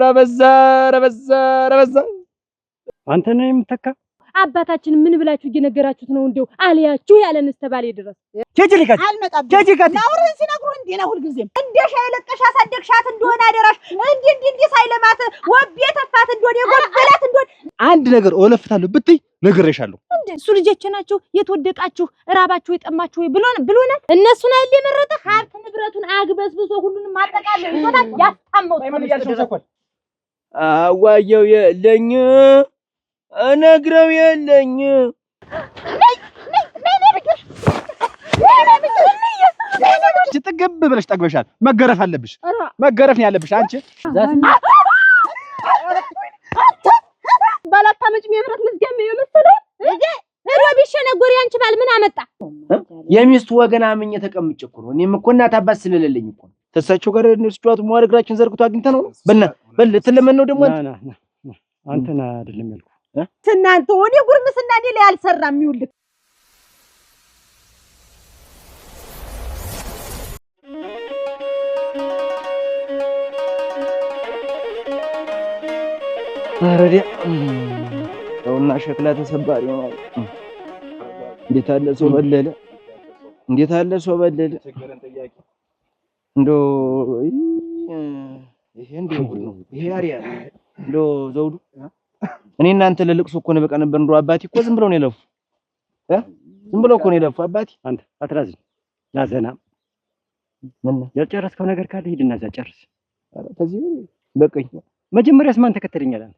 ረበዛ አንተ ነው የምትተካ አባታችን ምን ብላችሁ እየነገራችሁት ነው እንደው አልያችሁ ያለንስ ተባለ ድረስ ጀጅልከት ጀጅልከት ናውረን ሲነግሩ እንዴ ነው ሁልጊዜም እንደ ሻይ ለቀሽ አሳደግሻት እንደሆነ አደራሽ እንዴ ሳይለማት ወብ የተፋት እንደሆነ የጎበላት እንደሆነ አንድ ነገር ወለፍታለሁ ብትይ ነግሬሻለሁ እንዴ እሱ ልጆች ናቸው የተወደቃችሁ ራባችሁ የጠማችሁ ብሎናል እነሱን አይደል የመረጠ ሀብት ንብረቱን አግበስብሶ ሁሉንም ማጠቃለል ይቶታል ያስታመው አዋየው የለኝ እነግረው የለኝ ጥግብ ብለሽ ጠግበሻል መገረፍ አለብሽ መገረፍ ነው ያለብሽ አንቺ ባላታመጭም የብረት ምዝገም የመሰለው ሮቢሽ ነጎሪ አንቺ ባል ምን አመጣ የሚስቱ ወገን አምኜ ተቀምጬ እኮ ነው እኔም እኮ እናት አባት ስለሌለኝ እኮ ተሳቸው ጋር እንስጫወት ማረግራችን ዘርግቶ አግኝተ ነው በል ትለመን ነው ደግሞ አንተና አይደለም ያልኩ እናንተ ወኔ ጉርምስና እኔ ላይ አልሰራም ይውልክ አረዲያ ሰውና ሸክላ ተሰባሪ ነው እንዴት አለ ሰው በለለ እንዶ ይሄ እንደው ነው ይሄ አሪያ እንዶ ዘውዱ እኔ እናንተ ለልቅሶ እኮ ነው በቃ ነበር እንደው አባቴ እኮ ዝም ብሎ ነው የለፉ ዝም ብሎ እኮ ነው የለፉ አባቴ አንተ አትራዝ ናዘና ምን ያጨረስከው ነገር ካለ ሂድና እዛ ጨርስ አረ ከዚህ በቀኝ መጀመሪያስ ማን ተከተለኛል አንተ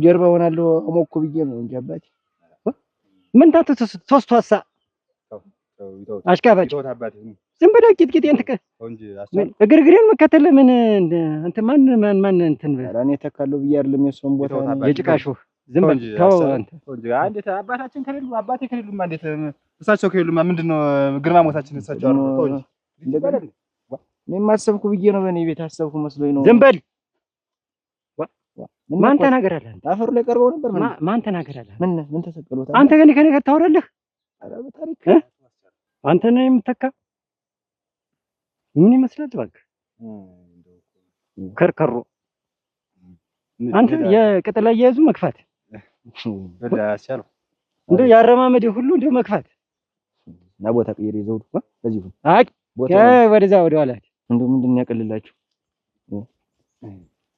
ጀርባ ሆናለሁ አሞኩ ብዬ ነው እንጂ አባቴ ምን ታቱ ሶስቷሳ አሽካባጭ ዝም ብለህ ቂጥቂጥ እንትን እግርግሬን መከተል ምን አንተ ማን እንትን እኔ ተካለው ብዬ አይደለም የሰውን ቦታ የጭቃሹ ዝም ብለህ ተው አንተ እንዴት አባታችን ከሌሉ አባቴ ከሌሉማ እንዴት እሳቸው ከሌሉማ ምንድነው ግርማ ሞታችን እሳቸው አሉ ተው እንጂ እኔም አሰብኩ ብዬ ነው በእኔ ቤት አሰብኩ መስሎኝ ነው ዝም በል ማን ተናገራለህ አፈሩ ላይ ቀርበው ነበር ማን ተናገራለህ ምን ተሰቀሉት አንተ ከኔ ጋር ታወራለህ ኧረ በታሪክ አንተ ነህ የምትተካ ምን ይመስላል እባክህ ከርከሮ አንተ የቅጠል አያያዙ መክፋት በላሻለው እንዴ ያረማመድ ሁሉ እንዴ መክፋት እና ቦታ ቀይር ይዘውት በዚህ አይ ቦታ ወደዛ ወደኋላ እንዴ ምንድን ያቀልላችሁ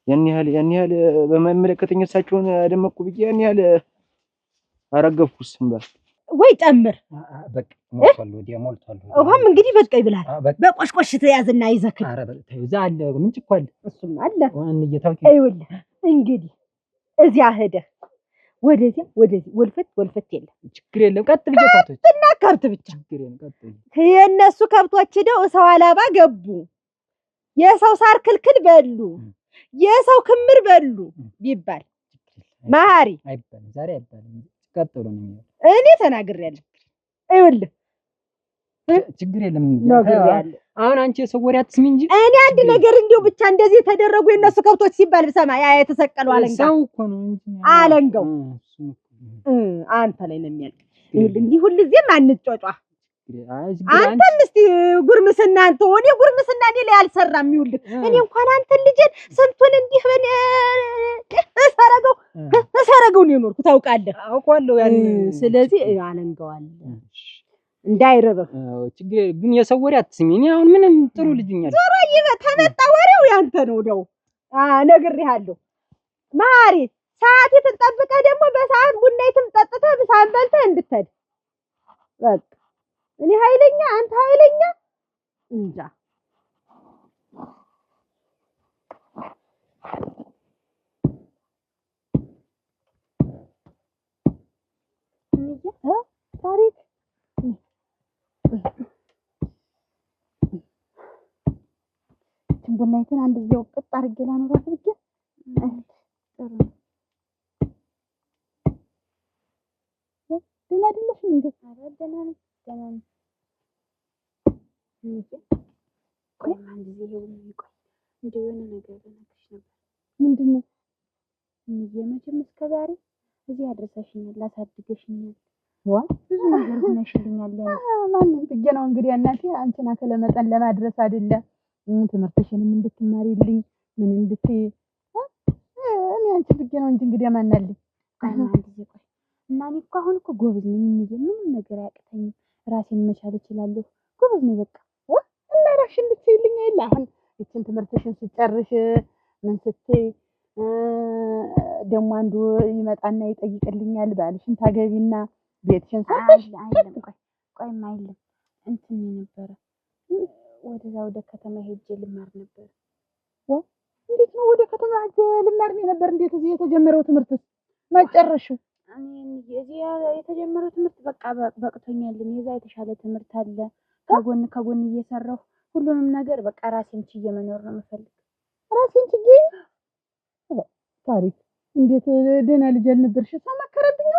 ያን ያህል በመመለከተኝ እሳቸውን አደመኩ ብዬ ያን ያህል አረገፍኩስ እንባ ወይ ጨምር በቃ ሞልቷል ውሃም እንግዲህ በቃ ይብላል በቆሽቆሽ ተያዝና ይዘክል ኧረ ተይዛ አለ ምን ጭቆ አለ እሱም አለ ዋን እየታውቂ አይወልህ እንግዲህ እዚያ ሄደ ወደዚህ ወልፈት የለም ችግር የለም ቀጥ ብዬ ታውቶች እና ከብት ብቻ ችግር የለም ቀጥ የነሱ ከብቶች ሄደው ሰው አላባ ገቡ የሰው ሳር ክልክል በሉ የሰው ክምር በሉ ቢባል ማሃሪ አይባልም ዛሬ አይባልም ቀጥሎ ነው እኔ ተናግሬያለሁ አይወልህ ችግር የለም አሁን አንቺ የሰው ወሬ አትስሚ እንጂ እኔ አንድ ነገር እንደው ብቻ እንደዚህ የተደረጉ የነሱ ከብቶች ሲባል በሰማይ ያ የተሰቀሉ አለንጋ ሰው እኮ ነው እንጂ አለንጋው አንተ ላይ ነው የሚያልቅ ይኸውልህ እንዲህ ሁልጊዜም አንጫጫ አንተም እስቲ ጉርምስና አንተ ወኔ ጉርምስና እኔ ላይ አልሰራም ይኸውልህ እኔ እንኳን አንተ ልጅን ስንቱን እንዲህ በኔ እሰረገው ነው የኖርኩ ታውቃለህ አውቃለሁ ያን ስለዚህ አለንጋው አለ እንዳይረበህ ችግር ግን የሰው ወሬ አትስሚ እኔ አሁን ምንም ጥሩ ልጅኛል ዞሮ ተመጣ ወሬው ያንተ ነው ደው ነግሬሃለሁ ማሪ ሰዓት የተጠበቀ ደግሞ በሰዓት ቡናይትም ጠጥተህ ብሳን በልተህ እንድትሄድ በቃ እኔ ኃይለኛ አንተ ኃይለኛ እንጃ ታሪክ ቡናይትን አንድ ጊዜ ወቅጥ አድርጌ ላኖራት ብቻ ደህና አይደለሽም እንዴ? ኧረ ደህና ነኝ ቆይ አንድ ጊዜ ቆይ እንደው የሆነ ነገር ልነግርሽ ነበር ምንድን ነው መቼም እስከ ዛሬ እዚህ አድርሰሽኛል አሳድገሽኛል ብዙ ነገር ሆነሽልኛል ማንን ብዬሽ ነው እንግዲህ እናቴ አንቺን አከለ መጠን ለማድረስ አይደለ ትምህርትሽንም እንድትማሪልኝ ምን እንድትይ እኔ አንቺ ብዬ ነው እንጂ እንግዲህ ማናለኝ እና እኔ እኮ አሁን እኮ ጎበዝ ነኝ። ምንም ነገር አያቅተኝም። ራሴን መቻል እችላለሁ። ጎበዝ ነኝ በቃ። እና እራስሽ እንድትይልኝ የለ አሁን እቺን ትምህርትሽን ስጨርሽ ምን ስትይ ደግሞ አንዱ ይመጣና ይጠይቅልኛል ባልሽን ታገቢና ቤትሽን ሰርተሽ አይደለም። ቆይ ማይልም እንትን ነበረ ወደዛ ወደ ከተማ ሄጄ ልማር ነበር። እንዴት ነው ወደ ከተማ ሄጄ ልማር ነበር? እንዴት እዚህ የተጀመረው ትምህርት መጨረሽው? እኔ እዚህ የተጀመረው ትምህርት በቃ በቅቶኛል። የዛ የተሻለ ትምህርት አለ ከጎን እየሰራሁ ሁሉንም ነገር በቃ ራሴን ችዬ መኖር ነው የምፈልግ። ራሴን ችዬ ታሪክ እንዴት ደህና ልጅ አልነበርሽ? ተመከረብኝ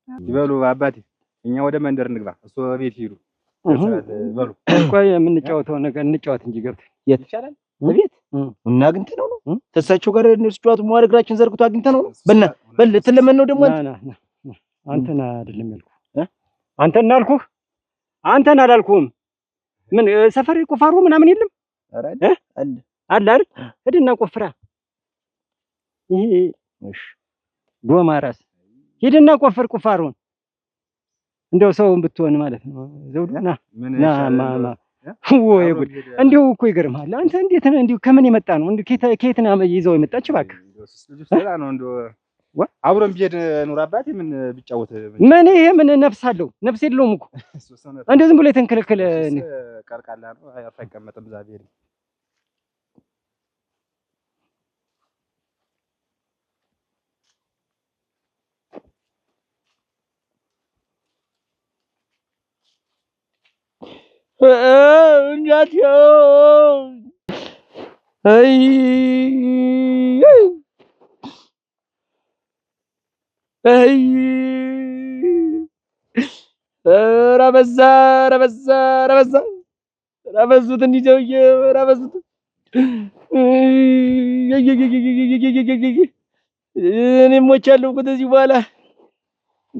ይበሉ አባቴ፣ እኛ ወደ መንደር እንግባ፣ እሱ ቤት ይሄዱ። በሉ ቆይ የምንጫወተው ነገር እንጫወት እንጂ ገብተን የት ይቻላል? በቤት እና አግኝተነው ነው ተሳቸው ጋር እንጫወት መዋል እግራችን ዘርግቶ አግኝተነው ነው። በል ተለመን ነው ደግሞ አንተና አይደለም ያልኩህ አንተና አልኩህ አንተና አላልኩህም። ምን ሰፈር ቁፋሮ ምናምን የለም? አረ አለ አይደል? ሂድና ቆፍራ። ይሄ እሺ ዶማ ራስ ሂድና ቆፍር ቁፋሮን። እንደው ሰውን ብትሆን ማለት ነው ዘውዱ ና ማማ ወይ ጉድ! እንዲሁ እኮ ይገርምሃል። አንተ እንዴት ነው እንዲሁ ከምን የመጣ ነው? እንዲሁ ከየት ነው ይዘው የመጣች? እባክህ ልጅ ሰላ ነው እንዴ? አብሮን ቢሄድ ኑር አባቴ ምን ቢጫወት ምን ይሄ ምን ነፍስ አለው? ነፍስ የለውም እኮ እንደው ዝም ብሎ የተንከለከለ ቀርቃላ ነው። አይቀመጥም ዛቤል እናት አይ አይ ረበዛ ረበዙት እንዲጀውዬ ረበዙት እኔም ሞቻለሁ እኮ ከዚህ በኋላ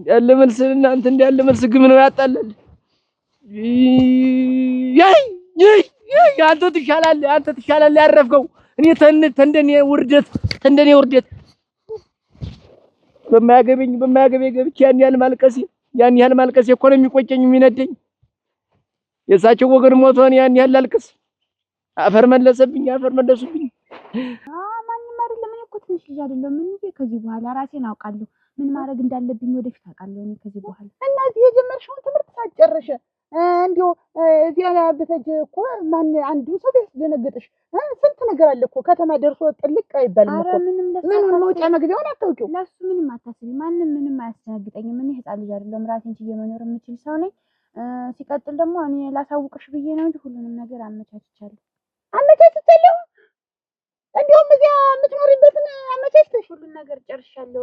ያለ መልስ እናንተ እንዳለ መልስ ግም ነው ያጣላል። አንተ ትሻላለህ ያረፍከው። እኔ ተንደኔ ውርደት በማያገበኝ ገብቼ ያን ያህል ማልቀስ እኮ ነው የሚቆጨኝ የሚነደኝ። የእሳቸው ወገን ሞቶን ያን ያህል ላልቅስ? አፈር መለሱብኝ። ማንም አይደለም። እኔ እኮ ትንሽ ልጅ አይደለሁም። ምን ከዚህ በኋላ ራሴን አውቃለሁ። ምን ማድረግ እንዳለብኝ ወደፊት አውቃለሁ። እኔ ከዚህ በኋላ እና እዚህ የጀመርሽውን ትምህርት ሳትጨርሽ እንዲሁ እዚያ ብትሄጂ እኮ ማን አንዱ ሰው ቢያስደነግጥሽ? ስንት ነገር አለ እኮ ከተማ ደርሶ ጥልቅ አይባልም እኮ። ምኑን መውጫ መግቢያውን አታውቂው። ለሱ ምንም አታስቢ። ማንም ምንም አያስደነግጠኝም። እኔ ህፃን ልጅ አይደለሁም። ራሴን ችዬ መኖር የምችል ሰው ነኝ። ሲቀጥል ደግሞ እኔ ላሳውቅሽ ብዬ ነው እንጂ ሁሉንም ነገር አመቻችቻለሁ። እንዲሁም እዚያ የምትኖሪበትን አመቻችተሽ ሁሉን ነገር ጨርሻለሁ።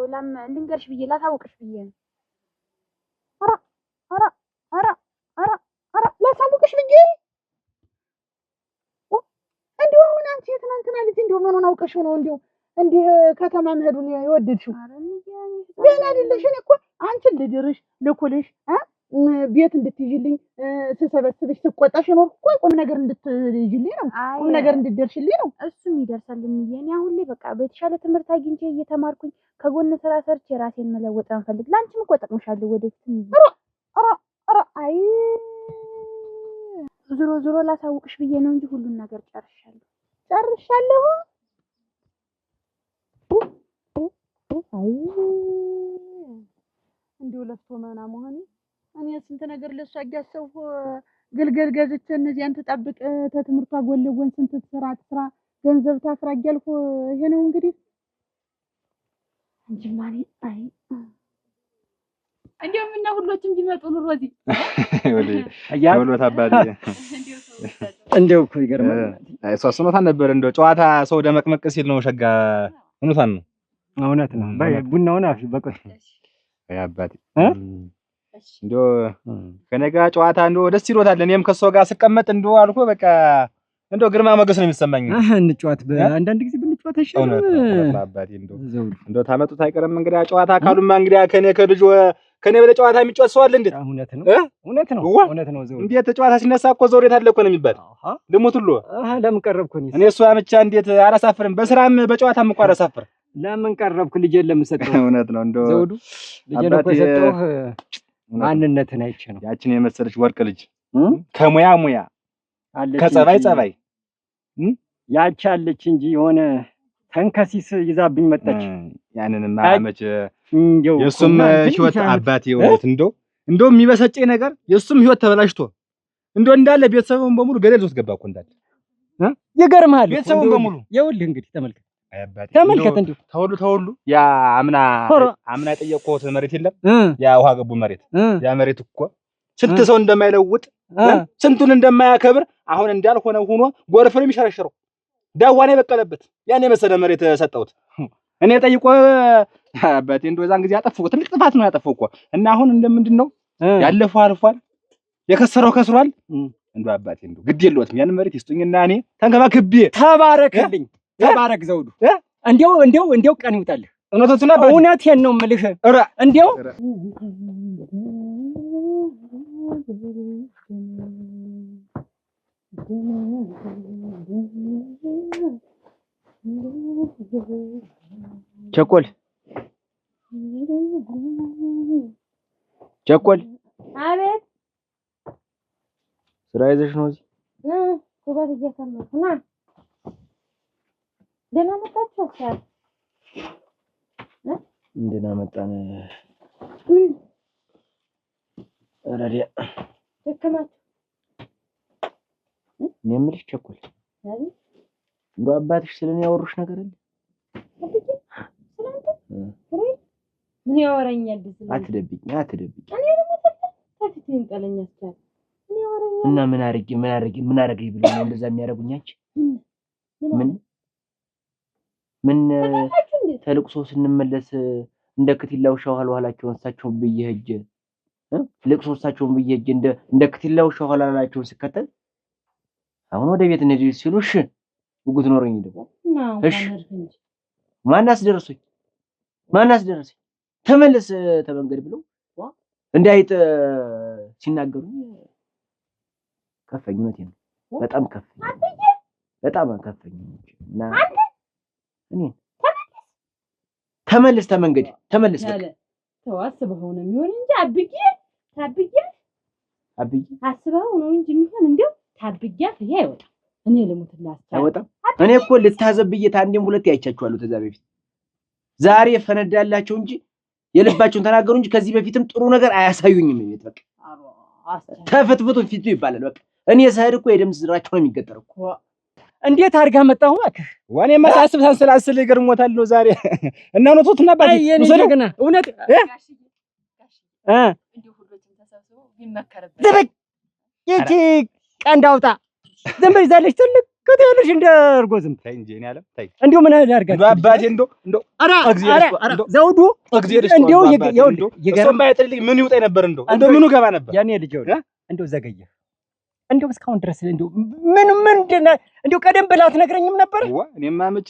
ልንገርሽ ብዬ ላሳውቅሽ ብዬ ነው። ኧረ ላሳውቅሽ ብዬ እንዲሁ አሁን አንቺ የትናንትና ልጅ እንዲሁ ምኑን አውቀሽው ነው እንዲህ ከተማ መሄዱን የወደድሽው? ገና አይደለሽ። እኔ እኮ አንቺን ልድርሽ ልኩልሽ ቤት እንድትይዥልኝ ስሰበስብሽ ስቆጣሽ የኖርኩ እኮ ቁም ነገር እንድትይዥልኝ ነው። ቁም ነገር እንድትደርሽልኝ ነው። እሱም ይደርሳልን። እኔ አሁን ላይ በቃ በተሻለ ትምህርት አግኝቼ እየተማርኩኝ ከጎን ስራ ሰርቼ ራሴን መለወጥ አንፈልግ። ላንቺም እኮ ጠቅምሻለሁ ወደፊት። አይ ዞሮ ላሳውቅሽ ብዬ ነው እንጂ ሁሉን ነገር ጨርሻለሁ። አይ እንዲሁ ለፍቶ መና መሆኔ እኔ ስንት ነገር ለሷ እያሰብኩ ግልገል ገዝቼ እነዚያን ትጠብቅ ተትምህርቷ ጎን ለጎን ስንት ስራ ገንዘብ ታፍራ እያልኩ ይሄ ነው እንግዲህ እንጂ ማን አይ እንደውም እና ሁሎችም ቢመጡ ኑሮ እዚህ ወሎት አባቴ እንደው እኮ ይገርማል። እሷ ስኖታን ነበር እንደው ጨዋታ ሰው ደመቅመቅ ሲል ነው ሸጋ እውነቷን ነው። እውነት ነው። ቡናውን አፍ በቆይ አይ አባቴ እንደው ከነጋ ጨዋታ እንደው ደስ ይሎታል። እኔም ከሷ ጋር ስቀመጥ እንደው አልኩ በቃ እንደው ግርማ ሞገስ ነው የሚሰማኝ። እንጫወት በአንዳንድ ጊዜ ብንጫወት አይሻልም? አባቴ እንደው ታመጡት አይቀርም እንግዲህ ጨዋታ ካሉማ እንግዲህ ከኔ ከልጅ ከኔ በለ ጨዋታ የሚጫወት ሰው አለ እንዴ? እውነት ነው እውነት ነው። ዘውዱ እንዴት ጨዋታ ሲነሳ እኮ ዘውዴት አለ እኮ ነው የሚባል። ልሙት ሁሉ ለምን ቀረብኩ እኔ እሷ ብቻ እንዴት አላሳፍርም። በስራም በጨዋታም እንኳን አላሳፍር። ለምን ቀረብኩ? ልጄን ለምን ሰጠው? እውነት ነው እንደው ዘውዱ ልጄን እኮ ሰጠው ማንነትን አይቼ ነው። ያችን የመሰለች ወርቅ ልጅ ከሙያ ሙያ ከጸባይ ያቺ አለች እንጂ የሆነ ተንከሲስ ይዛብኝ መጣች። ያንንም ማመች የሱም ህይወት አባቴ ወለት እንደው የሚበሰጨኝ ነገር የሱም ህይወት ተበላሽቶ እንዳለ ቤተሰቡን በሙሉ ገደል ውስጥ ገባ እኮ እንዳለ ይገርምሃል። ቤተሰቡን በሙሉ ይኸውልህ እንግዲህ ተመልከት እንደው ተወሉ ያ አምና የጠየቅኩት መሬት የለም ያ ውሃ ገቡ መሬት ያ መሬት እኮ ስንት ሰው እንደማይለውጥ ስንቱን እንደማያከብር አሁን እንዳልሆነ ሆኖ ጎርፍን የሚሸረሽረው ዳዋኔ በቀለበት ያን የመሰለ መሬት ሰጠሁት። እኔ ጠይቆ አባቴ እንደው ዛን ጊዜ ያጠፋው ትልቅ ጥፋት ነው ያጠፋው እኮ እና አሁን እንደምንድነው ያለፈው አልፏል፣ የከሰረው ከስሯል። እንደው አባቴ እንደው ግድ የለውትም ያን መሬት ይስጡኝና እኔ ተንከባክቤ ተባረክልኝ። ተባረክ ዘውዱ። እንደው ቀን ይውጣልህ። እውነቱን አባቴ እውነቴን ነው የምልህ። እንደው ቸኮል አቤት ስራ ይዘሽ ነው እዚህ ኩበት እየሰማሁ ና ደህና መጣችሁ አሳብ እንደና መጣን ረዲያ ደከማችሁ እኔ የምልሽ ቸኮል እንደው አባትሽ ስለኔ ያወሩሽ ነገር አለ? ምን ያወራኛል? አትደብቂ እኔ ደግሞ ተፍቴን ጠለኛስታል እና ምን አረገኝ ብሎ ነው እንደዛ የሚያደርጉኛች? ምን ተልቅሶ ስንመለስ እንደ ክትላ ውሻ ኋላቸውን እሳቸውን ብዬ ሄጄ ልቅሶ እሳቸውን ብዬ ሄጄ እንደ ክትላ ውሻ ኋላቸውን ስከተል አሁን ወደ ቤት እንሂድ ሲሉሽ ጉጉት ኖረኝ ደግሞ እሺ ማን አስደረሰኝ ተመለስ ተመንገድ ብለው እንዳይጥ ሲናገሩ ከፈኝ። እውነቴን ነው በጣም ከፈኝ እና እኔ ተመለስ ተመንገድ ተመለስ በቃ ተዋስበው ነው የሚሆን እንጂ አብዬ አስበው ነው እንጂ የሚሆን እንደው ታብያ ይሄ አይወጣም። እኔ ልሙትላስ አይወጣም። እኔ እኮ ልታዘብዬ ታንዴም ሁለቴ አይቻችኋለሁ ተዛ በፊት ዛሬ ፈነዳላቸው እንጂ የልባቸውን ተናገሩ እንጂ ከዚህ በፊትም ጥሩ ነገር አያሳዩኝም። ቤት በቃ ተፈትፈቱ ፊቱ ይባላል። በቃ እኔ ሳይድ እኮ የደም ዝራቸው ነው የሚገጠረው እኮ። እንዴት አድርጋ መጣሁ እባክህ ዋኔ ማሳስብ ሳንሰላስል ይገርሞታል ዛሬ እና እውነቱን አባቴ ወሰደገና እውነት እንዲሁ ሁሉም ተሰብስበው ቢመከረበት ዝም ይቺ ቀንድ አውጣ ዝም በይ ዛለች ትልቅ ከተልሽ እንደ እርጎ ዝም ታይ እንጂ እኔ አለም ታይ እንደው ምን አድርጋ እንደው አባቴ እንደው ኧረ ዘውዱ እንደው እሱም ባይጥልኝ ምን ይውጣኝ ነበር እንደው ምኑ ገባ ነበር ያኔ ልጅ እንደው ዘገየ እንደው እስካሁን ድረስ እንደው ምንድን እንደው ቀደም ብላ አትነግረኝም ነበር? እኔማ መቼ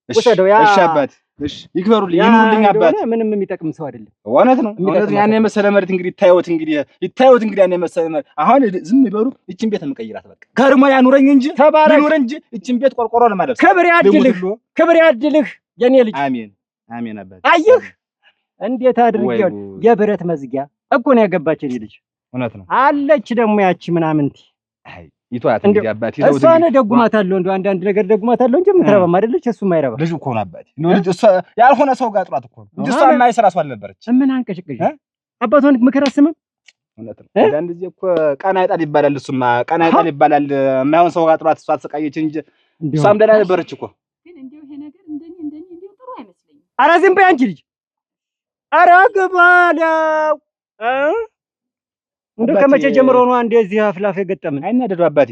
ወሰደው ያ እሺ አባቴ እሺ ይክበሩልኝ ይኑሩልኝ አባቴ ምንም የሚጠቅም ሰው አይደለም። እውነት ነው ያን የመሰለ መሬት እንግዲህ ይታዩት እንግዲህ ያን የመሰለ መሬት አሁን ዝም ይበሉ። እቺን ቤት እንቀይራት በቃ ከርሞ ያኑረኝ እንጂ ይኑር እንጂ እቺን ቤት ቆርቆሮ ነው ማለት ክብር ያድልህ የኔ ልጅ። አሜን አባቴ። አየህ እንዴት አድርጌው የብረት መዝጊያ እኮ ነው ያገባች የኔ ልጅ። እውነት ነው አለች ደግሞ ያቺ ምናምንቲ ይቷት እንግዲህ አባቴ ነው እሷን ደግማታለሁ እንደው አንዳንድ ነገር ደግማታለሁ እንጂ ምትረባም አይደለች። እሱ ማይረባ ልጅ እኮ ነው አባቴ ነው ልጅ እሷ ያልሆነ ሰው ጋር ጥራት እኮ ነው እንጂ እሷ የማይሰራ ሰው አልነበረች። ምን አንቀሽቅሽ አባቷን ምክር አስመም። እውነት ነው አንዳንድ ጊዜ እኮ ቀና አይጣል ይባላል። እሱማ ቀና አይጣል ይባላል። የማይሆን ሰው ጋር ጥራት እሷ ተሰቃየች እንጂ እሷም ደህና ነበረች እኮ። ግን እንደው ይሄ ነገር እንደኔ እንደው ጥሩ አይመስለኝም። ኧረ ዝም በይ አንቺ ልጅ። ኧረ ግባለው እንደው ከመቼ ጀምሮ ነው እንደዚህ አፍላፍ የገጠመን? አይናደዱ አባቴ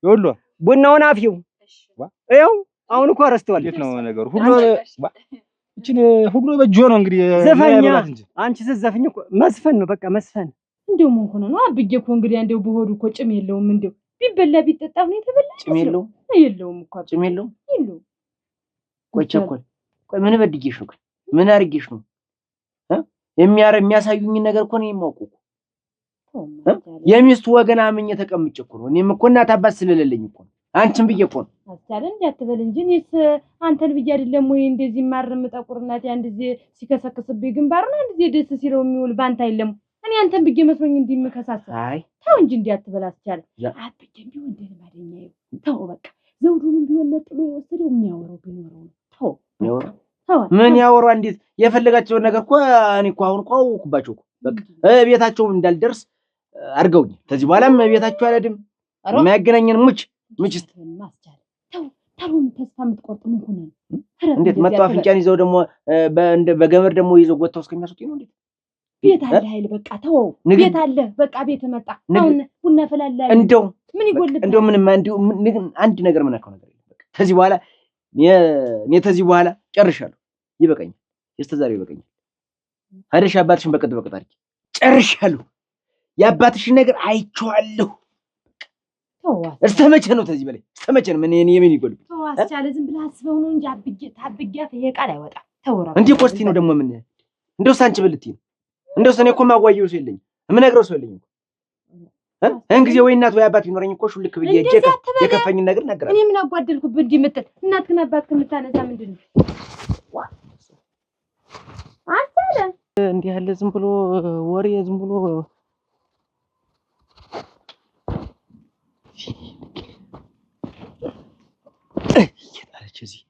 ይወሉ ቡናውን አፍዩ ይኸው አሁን እኮ አረስተዋል። እንዴት ነው ነገሩ? ሁሉ በእጆ ነው እንግዲህ ዘፈኛ አንቺ ስትዘፍኝ እኮ መስፈን ነው በቃ መስፈን። እንደው ምን ሆነ ነው አብዬ እኮ እንግዲህ እንደው በሆዱ እኮ ጭም የለውም። እንደው ቢበላ ቢጠጣ ነው የተበላ ጭም የለውም እኮ ጭም የለውም። ቆይ ቸኮል ቆይ ምን በድጌሽ ነው? ምን አርጌሽ ነው? የሚያሳዩኝ ነገር እኮ ነው የማውቀው። የሚስቱ ወገን አምኜ ተቀምጬ እኮ ነው። እኔም እኮ እናት አባት ስለሌለኝ እኮ ነው። አንቺን ብዬ እኮ ነው። አስቻለ እንዴ አትበል እንጂ እኔስ አንተን ብዬ አይደለም ወይ እንደዚህ ማርም ጠቁርናት አንድ ጊዜ ሲከሰክስብኝ ግንባር ነው አንድ ጊዜ ደስ ሲለው የሚውል ባንተ አይደለም። እኔ አንተን ብዬ መስሎኝ እንዲምከሳሳ አይ ተው እንጂ እንዴ አትበል አስቻለ። አትበጀም ቢሆን እንደ ማደኛዬ ተው በቃ ዘውዱንም ቢሆን ለጥሎ የወሰደው የሚያወራው ቢኖረው ተው ተው ምን ያወራው እንዴት የፈለጋቸውን ነገር እኮ እኔ እኮ አሁን እኮ አውኩባቸው እኮ በቃ ቤታቸው እንዳልደርስ አድርገውኝ ከዚህ በኋላም ቤታቸው አልሄድም የማያገናኘን ሙች ማስቻለ ተው ታሩም ተስፋ የምትቆርጥ ምን ሆነ እንዴት መጣው አፍንጫን ይዘው ደግሞ በገመድ ደግሞ ይዘው ጎታው እስከሚያስወጡኝ ነው እንዴ ቤት አለ ኃይል በቃ ተው ቤት አለ በቃ ቤት መጣ አሁን ቡና ፈላላ እንደው ምን ይጎልብህ እንደው ምንም አንድ ነገር ምን አከው ነገር በቃ ከዚህ በኋላ እኔ ከዚህ በኋላ ጨርሻለሁ ይበቃኛል የስተዛሬ ይበቃኛል ሀደሽ አባትሽን በቀጥ አድርጊ ጨርሻለሁ የአባትሽን ነገር አይቼዋለሁ እስተመቼ ነው ከዚህ በላይ እስተመቼ ነው ምን የምን ይጎልብ ተው አስቻለ ዝም ብለህ አስበው ነው እንጂ ታብጊያት ይሄ ቃል አይወጣም ተወራ እንዴ ኮስቲ ነው ደግሞ ምን እንደው ሳንቺ ብልቲ ነው እንደው ሰኔ እኮ ማጓየው ሰው የለኝም የምነግረው ሰው የለኝም እን ጊዜ ወይ እናት ወይ አባት ቢኖረኝ እኮ ሹልክ ብዬ የከፈኝን ነገር ነግራለሁ እኔ ምን አጓደልኩብህ እንዲህ የምትል እናትህን አባትህን የምታነሳ ምንድን ነው አስቻለ እንዲህ ያለ ዝም ብሎ ወሬ ዝም ብሎ እየጣለች እዚህ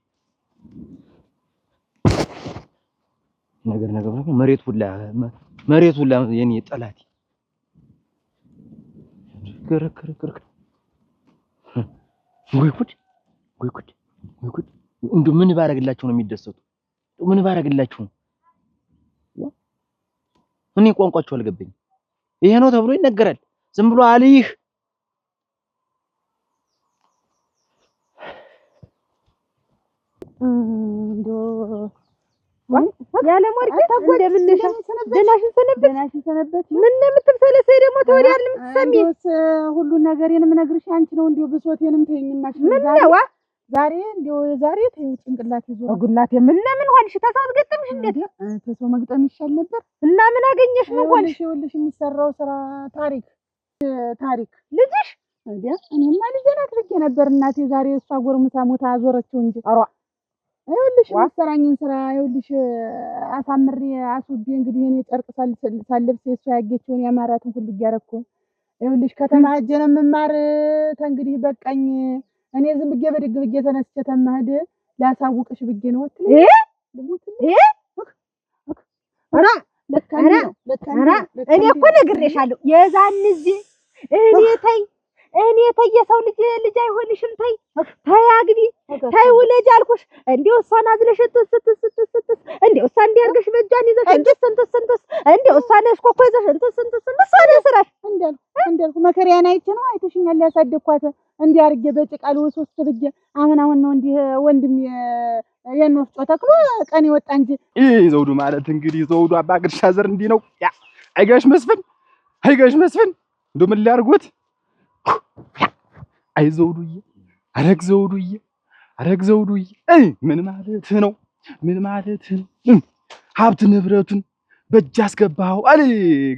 ነገር መሬት ሁላ የኔ ጠላት ክርክር ወይ ጉድ እንደው ምን ባረግላችሁ ነው የሚደሰቱ ምን ባረግላችሁ ነው እኔ ቋንቋቸው አልገባኝ ይሄ ነው ተብሎ ይነገራል ዝም ብሎ አልይህ ያለ ሞርቂ እንደምንሽ ደናሽን ሰነበት ምን የምትሰለሰይ ደግሞ ተወዲያ የምትሰሚ ሁሉ ነገሬን የምነግርሽ አንቺ ነው እንዲው ብሶቴንም ተይኝማሽ ምን ነው ዛሬ እንዲው ዛሬ ተይው ጭንቅላት ይዞ ጉላቴ ምን ሆንሽ ተሳት ገጠምሽ እንዴት ተሰው መግጠም ይሻል ነበር እና ምን አገኘሽ ምን ሆንሽ ይኸውልሽ የሚሰራው ስራ ታሪክ ልጅሽ እንዴ እኔማ ልጄ ናት ብዬ ነበር እናቴ ዛሬ እሷ ጎርምሳ ሞታ አዞረችው እንጂ ይኸውልሽ የሚሰራኝን ስራ ይኸውልሽ አሳምሬ አስውቤ እንግዲህ እኔ ጨርቅ ሳልለብስ የእሷ ያጌችውን ያማራትን ሁሉ እያደረኩ ይኸውልሽ ከተማ ሄጄ ነው የምማር ተንግዲህ በቃኝ እኔ ዝም ብዬ በድግ ብዬ ተነስቼ ተማህድ ላሳውቅሽ ብዬ ነው እኔ እኮ ነግሬሻለሁ የዛን እዚህ እኔ ተይ የሰው ልጅ አይሆንሽም ተይ አግቢ ተይ ውለጅ አልኩሽ እንደው እሷን አዝለሽ ስትስ እንደው እሷ እንዲያርገሽ በእጇን ይዘሽ እንትስ እንደው እሷን እስኮኮ ይዘሽ እንትስ እሷን ስራሽ እንዳልኩ መከሪያን አይቼ ነው አይተሽኛል ያሳደኳት እንዲያርገ በጭቃሉ ሶስት ብዬ አሁን ነው እንዲህ ወንድም የኖፍጮ ተክሎ ቀን ይወጣ እንጂ ዘውዱ ማለት እንግዲህ ዘውዱ አባ ግድሻ ዘር እንዲህ ነው አይጋሽ መስፍን እንደው ምን ሊያርጉት አይ ዘውዱዬ አረግ ዘውዱዬ ምን ማለት ነው ሀብት ንብረቱን በእጅ አስገባው አለ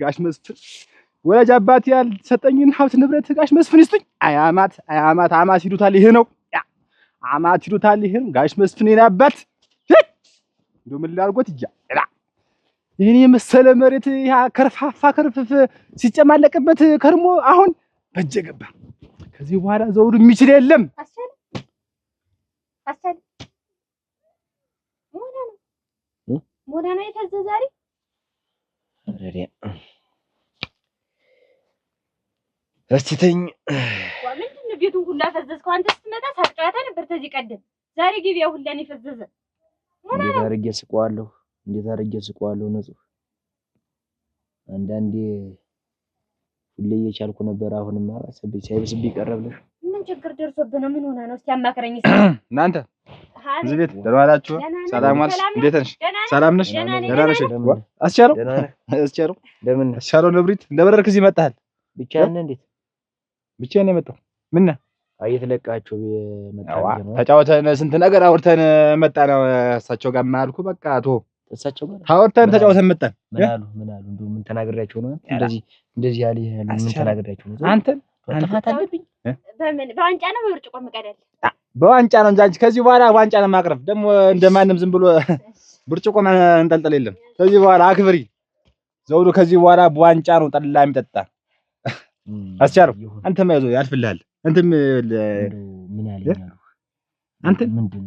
ጋሽ መስፍን ወላጅ አባቴ ያልሰጠኝን ሀብት ንብረት ጋሽ መስፍን ይስጡኝ አያማት ይሉታል ይሄ ነው አማት ይሉታል ይሄ ጋሽ መስፍን የኔ አባት እንደው ምን ሊያርጉት ይሄን የመሰለ መሬት ያ ከርፋፋ ከርፍፍ ሲጨማለቅበት ከርሞ አሁን በእጄ ገባ ከዚህ በኋላ ዘውዱ የሚችል የለም አስቻለ ሞና ነው የተዘዛሪ አረዲያ እስቲ ተኝ ምንድን ነው ቤቱን ሁላ ፈዘዝከው አንተ ስትመጣ ሳትጨዋታ ነበር ተዚህ ቀደም ዛሬ ግቢያው ሁላ ነው የፈዘዘ እንዴት አድርጌ ስቀዋለሁ ንጹህ አንዳንዴ ሁሌ እየቻልኩ ነበር አሁንማ ሳይብስብኝ ቀረብለሽ ምን ችግር ደርሶብህ ነው ምን ሆነ ነው እስቲ አማክረኝ እናንተ እዚህ ቤት ደህና ዋላችሁ ሰላም ዋልሽ እንዴት ነሽ ሰላም ነሽ ደህና ነሽ አስቻለው ነብሪት እንደበረርክ እዚህ መጣሃል ብቻህን እንዴት ብቻዬን የመጣው ምን አይተለቃቸው የመጣው ተጫወተን ስንት ነገር አውርተን መጣ ነው እሳቸው ጋር ማልኩ በቃ እሳቸው ጋር ታወርተን ተጫውተን መጣን። ምን አሉ እንደው ምን ተናግሬያቸው ነው እንደዚህ ያለ ምን ተናግሬያቸው ነው? አንተን ጥፋት አለብኝ? በምን በዋንጫ ነው በብርጭቆ መቀደል? በዋንጫ ነው እንጂ አንቺ ከዚህ በኋላ ዋንጫ ነው ማቅረብ። ደግሞ እንደማንም ዝም ብሎ ብርጭቆ እንጠልጥል የለም። ከዚህ በኋላ አክብሪ ዘውዱ። ከዚህ በኋላ በዋንጫ ነው ጠላ የሚጠጣ። አስቻለው አንተም አይዞህ ያልፍልሃል። አንተም ምን አለኝ አሉ አንተ ምንድን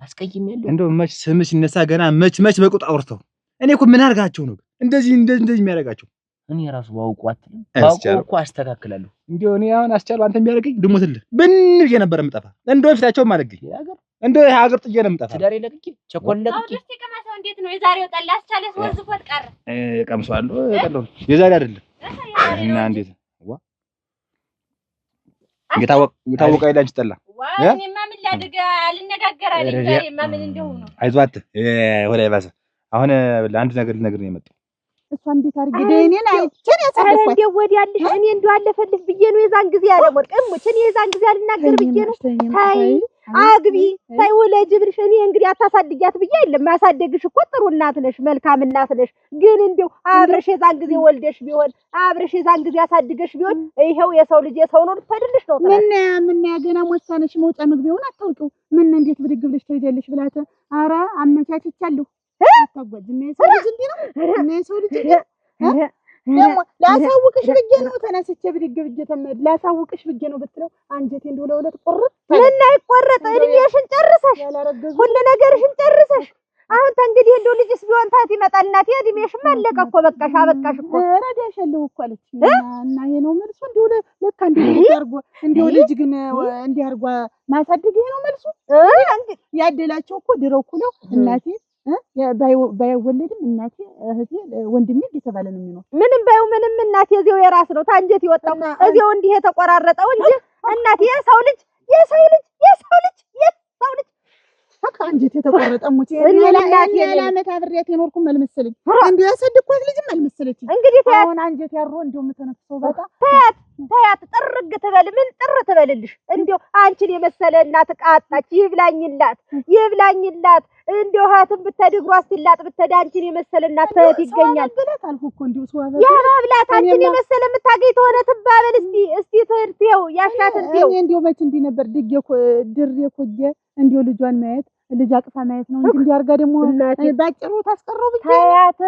አስቀይሜያለሁ? እንደው መች ስምሽ ሲነሳ ገና መች በቁጣ አውርተው እኔ እኮ ምን አድርጋቸው ነው እንደዚህ የሚያደርጋቸው? እኔ ራሱ ባውቀው እኮ አስተካክላለሁ። እንደው እኔ አሁን አስቻለው አንተ የሚያደርገኝ ድሞትልህ ብን ብዬ ነበር የምጠፋ። እንደው ፊታቸውም አለግኝ እንደው ሀገር ጥዬ ነው የምጠፋ። ትዳሬ ለቅቄ ቸኮል ለቅቄ እስቲ ቀመሰው። እንዴት ነው የዛሬው ጠላ? አስቻለስ ወዝፎት ቀረ? ቀምሷለሁ። ቀለው የዛሬ አይደለም እና እንዴት ዋ የታወቀ አይላንች ጠላ እኔማ ምን ላድርግ አልነጋገር አለኝ። ዛሬማ ምን እንደው ነው። አይዟት ወደ ባሰ። አሁን ለአንድ ነገር ልነግር ነው የመጣው። እሷ እንዴት አድርጌ ደኔን አይቼን ያሳደኳት እንደው ወዲያልሽ እኔ እንደው አለፈልሽ ብዬ ነው የዛን ጊዜ ያለ ወርቅም እኔ የዛን ጊዜ አልናገር ብዬ ነው። ታይ አግቢ ታይ ወለጅ ብልሽ እኔ እንግዲህ አታሳድጊያት ብዬ አይደለም። ማሳደግሽ እኮ ጥሩ እናት ነሽ፣ መልካም እናት ነሽ። ግን እንደው አብረሽ የዛን ጊዜ ወልደሽ ቢሆን አብረሽ የዛን ጊዜ አሳድገሽ ቢሆን ይሄው የሰው ልጅ የሰው ነው ልትፈድልሽ ነው። ምን ገና ሞሳነሽ መውጫ መግቢያውን አታውቂው። ምን እንዴት ብድግ ብለሽ ትሄጃለሽ ብላተ አራ አመቻችቻለሁ። አታጓጅ እና የሰው ልጅ እንዲህ ነው እና የሰው ልጅ ደግሞ ላሳውቅሽ ብዬ ነው ተነስቼ ብድግ ብዬ ተመድ ላሳውቅሽ ብዬ ነው ብትለው አንጀቴ እንደው ለሁለት ቆርጥ ምን አይቆረጥ። እድሜሽን ጨርሰሽ ሁሉ ነገርሽን ጨርሰሽ አሁን እንግዲህ እንደው ልጅስ ቢሆን ታት ይመጣል። እናቴ እድሜሽም አለቀ እኮ በቃሽ አበቃሽ እኮ ረዳሻለሁ እኮ አለች እና ይሄ ነው መልሱ። እንደው ለካ እንደው አርጎ እንደው ልጅ ግን እንዲህ አርጓ ማሳደግ ይሄ ነው መልሱ። ያደላቸው እኮ ድረው እኮ ነው እናቴ ባይወለድም እናቴ እህቴ ወንድሜ እየተባለ ነው የሚኖር። ምንም ባዩ ምንም እናቴ እዚያው የራስ ነው ታንጀት ይወጣው እዚያው እንዲህ የተቆራረጠው እንጂ እናቴ የሰው ልጅ አንጀት የተቆረጠ ሙት እኔ ለዓመት አብሬያት የኖርኩም አልመሰለኝ። እንዲሁ ያሰድኳት ልጅም አልመሰለች። እንግዲህ አሁን አንጀት ያሮ እንዲሁ የምተነፍሰው በቃ ታያት ጥርግ ትበል ምን ጥር ትበልልሽ። እንዲሁ አንቺን የመሰለ እናት ቃጣች። ይብላኝላት እንዲሁ ሀትም ብትድግሯ አስላጥ ብትዳ አንቺን የመሰለ እናት ተት ይገኛል ብላት አልኩ እኮ እንዲሁ ሰው ያ ባብላት አንቺን የመሰለ የምታገኝ ተሆነ ትባበል። እስቲ ትርቴው ያሻትን ቴው እንዲሁ መች እንዲህ ነበር ድሬ ኮጀ እንዲሁ ልጇን ማየት ልጅ አቅፋ ማየት ነው እንጂ እንዲያርጋ ደግሞ ባጭሩ ታስቀረው ብቻ ታያት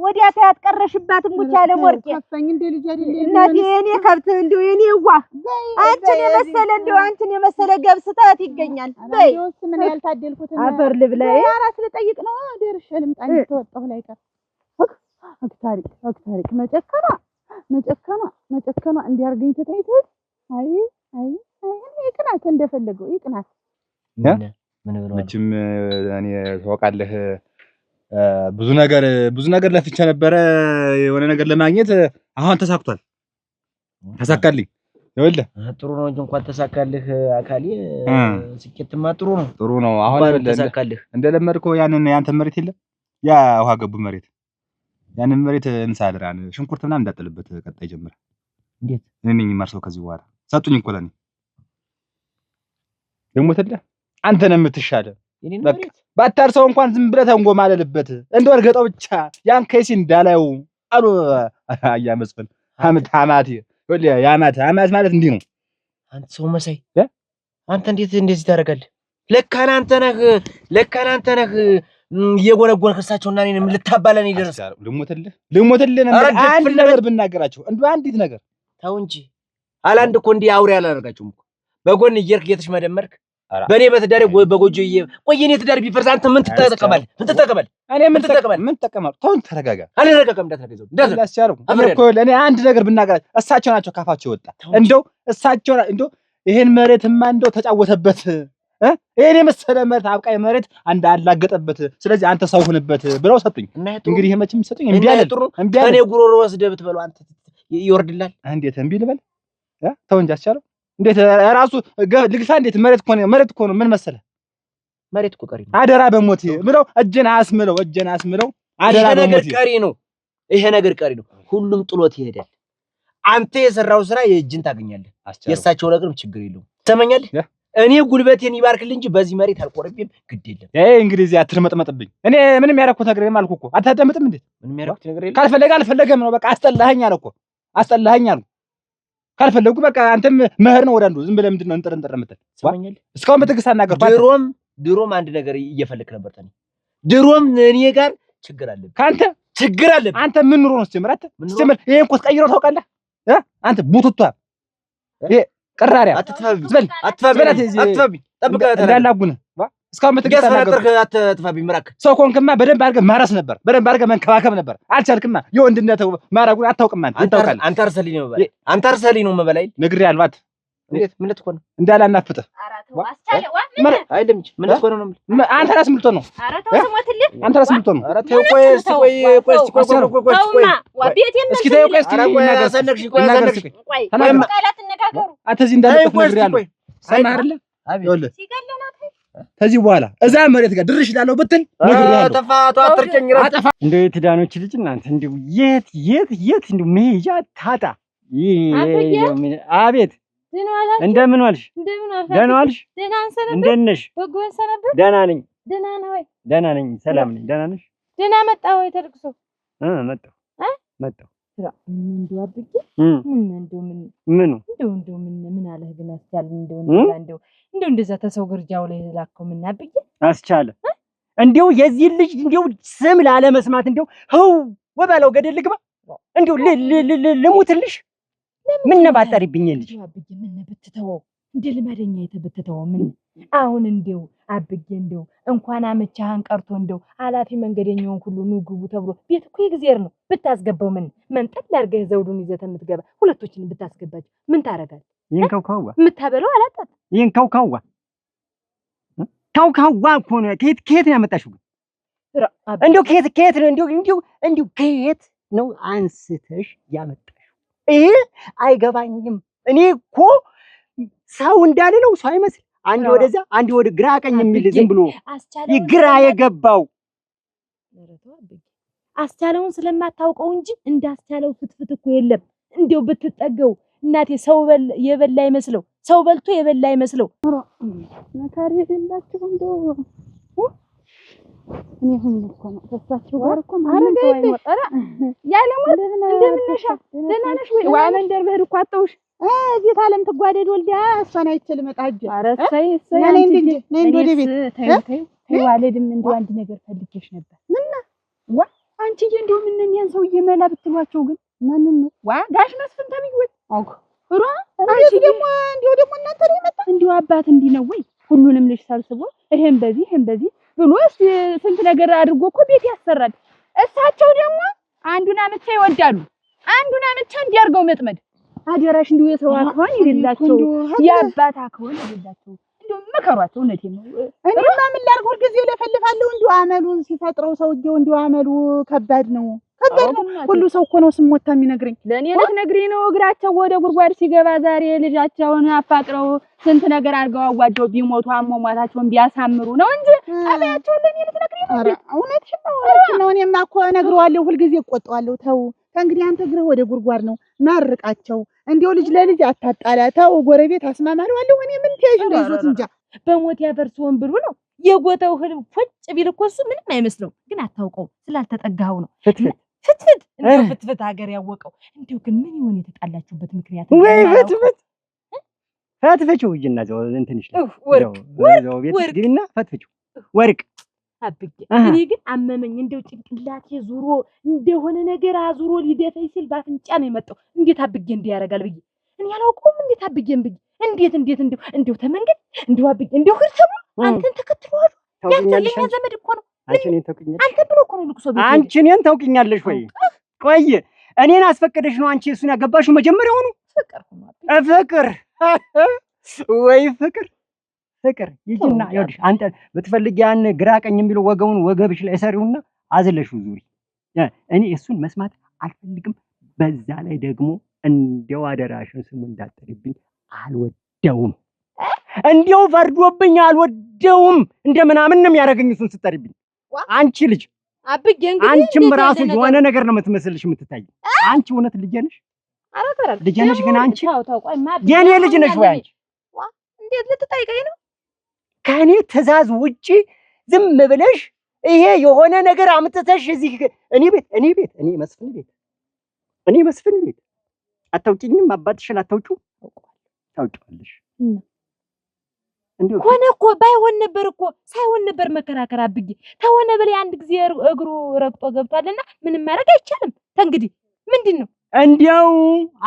ወዲያ ታያት ቀረሽባት ሙቻ ለሞርቄ ከፈኝ እንደ ልጅ አይደል እናቴ የኔ ከብት እንዲሁ የኔ ዋ አንቺን የመሰለ ገብስ ታት ይገኛል። በይ ምን ያልታደልኩት አፈር ልብላይ አራስ ልጠይቅ ነው ደርሼ ልምጣ ተወጣሁ ላይ ቀር አክታሪክ መጨከና እንዲያርገኝ ተታይቶ አይ ይቅናት እንደፈለገው ይቅናት መቼም እኔ ታውቃለህ ብዙ ነገር ለፍቼ ነበረ የሆነ ነገር ለማግኘት። አሁን ተሳካልኝ። ይኸውልህ ጥሩ ነው እንጂ እንኳን ተሳካልህ አካሌ ስኬትማ ጥሩ ነው። አሁን ተሳካልህ እንደለመድከው ያንተ መሬት የለም ያ ውሃ ገቡ መሬት ያንን መሬት እንሳድራን ሽንኩርት ምናምን እንዳጥልበት ቀጣይ ጀምረ እንዴት እኔ ነኝ የማርሰው። ከዚህ በኋላ ሰጡኝ እኮ ለኔ ደግሞ ተደ አንተ ነህ የምትሻለው። በቃ ባታርሰው እንኳን ዝም ብለህ ተንጎማለልበት እንደው እርገጠው ብቻ ያን ከይሲ እንዳላዩ አሉ አያመስፈን ሐማት ወለ ያማት ማለት እንዲህ ነው። አንተ ሰው መሳይ አንተ እንዴት እንደዚህ ታደርጋለህ? ለካና አንተ ነህ የጎነጎንክ እሳቸውና እኔን ልታባላን ይደርስ ልሞትልህ አንድ ነገር ብናገራቸው እንደው አንዲት ነገር ታው እንጂ አላንድ እኮ እንዲህ አውሬ አላደርጋቸውም እኮ በጎን እየርክ እየተሽመደመርክ በኔ በትዳሬ በጎጆዬ ቆየኔ ትዳር ቢፈርስ አንተ ምን ትጠቀማለህ? እኔ ምን ትጠቀማለህ? ተውን ተረጋጋ። አልረጋጋም እንዳትረጋጋው እንዳትላስቻለው እኮ ለኔ አንድ ነገር ብናገራቸው እሳቸው ናቸው ካፋቸው ወጣ እንደው እሳቸው እንደው ይሄን መሬትማ እንደው ተጫወተበት ይሄን የመሰለ መሬት አብቃይ መሬት አንድ አላገጠበት። ስለዚህ አንተ ሰው ሁንበት ብለው ሰጡኝ። እንግዲህ መቼም ሰጡኝ እምቢ አለ እኔ ጉሮሮ ወስደህ ብትበለው አንተ ይወርድላል። እንዴት እምቢ ልበል? ተው እንጂ አስቻለው እንዴት ራሱ ልግፋ እንዴት መሬት እኮ ነው ምን መሰለህ መሬት እኮ ቀሪ ነው። አደራ በሞት ብለው እጄን አስምለው አደራ በሞት ይሄ ነገር ቀሪ ነው። ሁሉም ጥሎት ይሄዳል። አንተ የሰራው ስራ የእጅን ታገኛለህ። የእሳቸው ነገርም ችግር የለውም። ትሰማኛለህ? እኔ ጉልበቴን ይባርክልኝ እንጂ በዚህ መሬት አልቆርብም። ግድ የለም እንግዲህ እዚህ አትርመጥመጥብኝ። እኔ ምንም ያደረኩት ነገር የለም አልኩህ እኮ። አታዳምጥም እንዴ? ምንም ያደረኩት ነገር የለም። ካልፈለገ አልፈለገም ነው በቃ። አስጠላኸኝ አለ እኮ አስጠላኸኝ አልኩ። ካልፈለጉ በቃ አንተም መህር ነው ወደ አንዱ ዝም ብለህ ምንድን ነው እንጥር የምትል? እስካሁን በትዕግስት አናገርኩህ። ድሮም አንድ ነገር እየፈለክ ነበር ተኔ። ድሮም እኔ ጋር ችግር አለብህ ካንተ ችግር አለብህ። አንተ ምን ኑሮ ነው ስትጀምር ይሄን እኮ ትቀይረው ታውቃለህ? አንተ ቡቱቷ ይሄ ቀራሪያ አትጥፋብኝ። ጠብቀህ እንዳላጉነ እስካሁን በትዕግስት አትጥፋብኝ። ምራክ ሰው ኮንክማ በደንብ አድርገህ ማረስ ነበር፣ በደንብ አድርገህ መንከባከብ ነበር። አልቻልክማ። የወንድነት ማራጉን አታውቅም። አንተ አርሰልኝ ነው መበላይ ነግሬሃለሁ። እንዴት ምን ልትሆን ነው? እንዳላናፍጥህ አይደለም እንጂ ምን ልትሆን ነው? አንተ ራስህ ምን ልትሆን ነው? አንተ ራስህ ምን ልትሆን ነው? ኧረ ተው ቆይ እስኪ ቆይ እስኪ ተይው ቆይ እስኪ እዚህ እንዳለበት ነግሬሃለሁ። ሰማህ አይደለ? ይኸውልህ ከዚህ በኋላ እዛ መሬት ጋር ድርሽ እላለሁ ብትል ነግሬሃለሁ። ተፋቱ አትርጨኝ። እንደው የትዳኖች ልጅ እናንተ እንደው የት እንደው መሄጃ ታጣ። አቤት እንደምን ዋልሽ? ደህና ዋልሽ? እንደት ነሽ? ደህና ነኝ። ደህና ነኝ። ሰላም ነኝ። ደህና ነሽ? ደህና መጣሁ ወይ ተልቅሶ? መጣሁ። እንደው አብጌ ምን አለህ ግን አስቻለ? እንደው እንደዛ ተሰው ግርጃው ላይ ላከው ምን አብጌ አስቻለ? እንደው የዚህ ልጅ እንደው ስም ላለመስማት እንደው ኸው ወባለው ገደል ልግባ እንደው ልሙትልሽ ምን ነባጠሪብኝ ልጅ አብጌ ምን ብትተወው እንደ ልማደኛ የተበተተው ምን አሁን እንደው አብጌ እንደው እንኳን አመቻህን ቀርቶ እንደው አላፊ መንገደኛውን ሁሉ ኑ ግቡ ተብሎ ቤት እኮ የእግዚአብሔር ነው። ብታስገባው ምን መንጠል አድርገህ ዘውዱን ይዘህ የምትገባ ሁለቶችን ብታስገባቸው ምን ታረጋለህ? ይሄን ከውካዋ የምታበለው አላጣት ይሄን ከውካዋ እኮ ነው። ከየት ነው ያመጣሽው? እንደው ከየት ነው እንደው ከየት ነው አንስተሽ ያመጣሽው? ይሄ አይገባኝም። እኔ እኮ ሰው እንዳልለው ሰው አይመስል አንድ ወደዛ አንድ ወደ ግራ ቀኝ የሚል ዝም ብሎ ይግራ የገባው አስቻለውን ስለማታውቀው እንጂ እንዳስቻለው ፍትፍት እኮ የለም። እንደው ብትጠገው እናቴ ሰው የበላ አይመስለው ሰው በልቶ የበላ አይመስለው። መካሪ የሌላችሁ እንደው እኔ ሆኜ እኮ ነው ተሳችሁ ጋር እኮ ማለት ነው። አይወጣራ ያለሞት እንደምንነሻ ደህና ነሽ ወይ? ዋና እንደርበህ እኮ አጣውሽ እዚህ ዓለም ትጓደድ ወልዳ እሷን አይችል መጣጅ። ኧረ እሰይ እኔ እንደ ወደ ቤት ተይ ዋለድም እንደው አንድ ነገር ፈልጌሽ ነበር። ምንና ዋ አንቺዬ እንደው ምን ያን ሰውዬ መላ ብትሏቸው ግን ማንን ነው? ዋ ጋሽ መስፍን ተምይወት አውኩ ራ አንቺ ደግሞ እናንተ ላይ መጣ እንደው አባት እንዲህ ነው ወይ? ሁሉንም ልጅ ሰብስቦ ይሄን በዚህ ብሎስ ስንት ነገር አድርጎ እኮ ቤት ያሰራል። እሳቸው ደግሞ አንዱን አመቻ ይወዳሉ። አንዱን አመቻ እንዲያርገው መጥመድ አደራሽ እንደው የሰው አክዋን ይላቸው ያባት አክዋን ይላቸው እንደው መከሯቸው። እውነቴን ነው። እኔማ ምን ላድርግ ሁልጊዜ ለፈልፋለሁ። እንደው አመሉን ሲፈጥረው ሰውዬው እንደው አመሉ ከባድ ነው። ሁሉ ሰው እኮ ነው ስሞታ የሚነግረኝ። ለኔ ልትነግሪኝ ነው? እግራቸው ወደ ጉድጓድ ሲገባ ዛሬ ልጃቸውን አፋቅረው ስንት ነገር አድርገው አዋደው ቢሞቱ አሟሟታቸውን ቢያሳምሩ ነው እንጂ አባያቸው ለኔ ልትነግሪኝ ነው? ኧረ እውነትሽን ነው። እኔማ እኮ እነግረዋለሁ፣ ሁልጊዜ እቆጣዋለሁ። ተው ከእንግዲህ አንተ እግርህ ወደ ጉድጓድ ነው፣ መርቃቸው። እንዲያው ልጅ ለልጅ አታጣላ። ተው ጎረቤት አስማማለሁ። እኔ ምን ትያዥ እንደይዞት እንጃ በሞት ያፈርሰውን ብሉ ነው የጎተው ህል ፎጭ ቢል እኮ እሱ ምንም አይመስለው፣ ግን አታውቀው ስላልተጠጋኸው ነው። ፍትፍት ሀገር ያወቀው። እንደው ግን ምን ይሆን የተጣላችሁበት ምክንያት? ወይ ፈትፈችው ይጅና ዘው እንትንሽ ነው ቤት ግቢና ፈትፈችው ወርቅ አብጌ። እኔ ግን አመመኝ። እንደው ጭንቅላቴ ዙሮ እንደሆነ ነገር አዙሮ ሊደፈኝ ሲል ባፍንጫ ነው የመጣው። እንዴት አብጌ እንዲህ ያደርጋል ብዬ እኔ አላውቀውም። እንዴት አብጌን ብዬ እንዴት እንደው ተመንገድ እንደው አብጌ እንደው ህርተም አንተን ተከትሏል። ያንተኛ ዘመድ እኮ ነው። አንተ ብሎ እኮ ነው ልቅሶ ቤት። አንቺ እኔን ታውቂኛለሽ ወይ? ቆይ እኔን አስፈቀደሽ ነው አንቺ እሱን ያገባሽው? መጀመሪያው ነው ፍቅር ወይ ፍቅር ይጅና ይወድሽ። አንተ ብትፈልጊ ያን ግራ ቀኝ የሚለው ወገቡን ወገብሽ ላይ ሰሪውና አዝለሽው ዙሪ። እኔ እሱን መስማት አልፈልግም። በዛ ላይ ደግሞ እንደው አደራሽን ስሙ እንዳጠሪብኝ አልወደውም። እንደው ፈርዶብኝ አልወደውም። እንደምናምን ነው የሚያደርገኝ እሱን ስትጠሪብኝ። አንቺ ልጅ አብጌ እንግዲህ አንቺም ራሱ የሆነ ነገር ነው የምትመስልሽ የምትታይ። አንቺ እውነት ልጅ ነሽ? ልጅ ነሽ ግን አንቺ የኔ ልጅ ነሽ ወይ አንቺ? እንዴት ልትጠይቀኝ ነው? ከእኔ ትእዛዝ ውጪ ዝም ብለሽ ይሄ የሆነ ነገር አምጥተሽ እዚህ እኔ መስፍን ቤት አታውቂኝም? አባትሽን አታውቂው? ታውቂዋለሽ። እንዴው ሆነ እኮ ባይሆን ነበር እኮ ሳይሆን ነበር መከራከር አብጌ ተሆነ በላይ አንድ ጊዜ እግሩ ረግጦ ገብቷልና ምንም ማድረግ አይቻልም። እንግዲህ ምንድነው? እንዲያው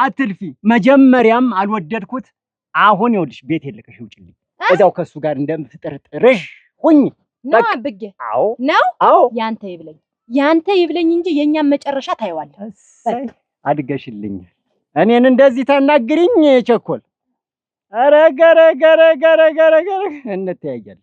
አትልፊ። መጀመሪያም አልወደድኩት። አሁን ይኸውልሽ ቤት የለከሽ ውጭልኝ። እዛው ከሱ ጋር እንደምትጠርጥርሽ ሁኝ ነው አብጌ። አዎ ነው። አዎ ያንተ ይብለኝ እንጂ የኛም መጨረሻ ታይዋለህ። አድገሽልኛል። እኔን እንደዚህ ታናግሪኝ ቸኮል። ኧረ ገረ እንተያያለን።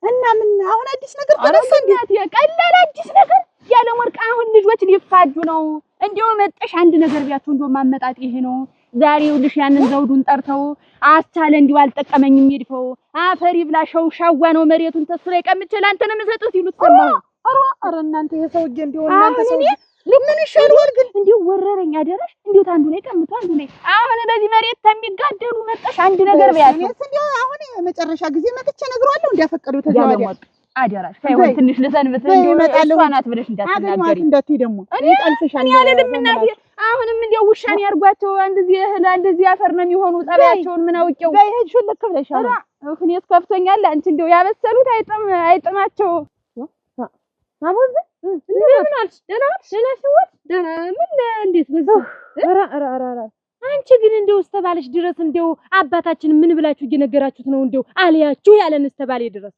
እና ምን አሁን አዲስ ነገር ተነሳ? እንዴት የቀላል አዲስ ነገር ያለ ወርቅ አሁን ልጆች ሊፋጁ ነው። እንደው መጠሽ አንድ ነገር ቢያችሁ እንደው ማመጣጥ ይሄ ነው። ዛሬ ይኸውልሽ ያንን ዘውዱን ጠርተው አስቻለ እንዲው አልጠቀመኝም ይድፈው አፈሪ ብላሸው ሻዋ ነው መሬቱን ተስፋ ላይ ቀምጬ ላንተ ነው የምሰጠው ሲሉት ሰማሁ። ኧረ እናንተ የሰውዬ እንደው እናንተ ሰው ለምን ይሻላል ግን እንዲው ወረረኝ አደረሽ እንዲው ታንዱ ላይ ቀምቶ አንዱ ላይ አሁን በዚህ መሬት ተሚጋደሉ መጠሽ አንድ ነገር ቢያችሁ እንዲው አሁን መጨረሻ ጊዜ መጥቼ ነግሯለሁ እንዲያፈቀደው ተዛወደ አደራሽ ታይሆን ትንሽ ለሰንበት እንዲው መጣለዋናት ብለሽ እንዳትናገሪ እንዳትይ ደግሞ እኔ ጠልፈሻል ያለልም እናቴ አሁንም እንዲው ውሻኔ ያርጓቸው እንደዚህ እህል እንደዚህ አፈር ነው የሚሆኑ ጸባያቸውን ምን አውቄው በይሄድ ሹልክ ብለሻል። እኔስ ከፍቶኛል። አንቺ እንዲው ያበሰሉት አይጥማቸው አቦዝ እንደምን አልሽ? ደህና ሲወጥ ደህና ምን እንዴት በዚህ ኧረ አንቺ ግን እንደው እስተባለሽ ድረስ እንደው አባታችን ምን ብላችሁ እየነገራችሁት ነው? እንደው አልያችሁ ያለን እስተባለ ድረስ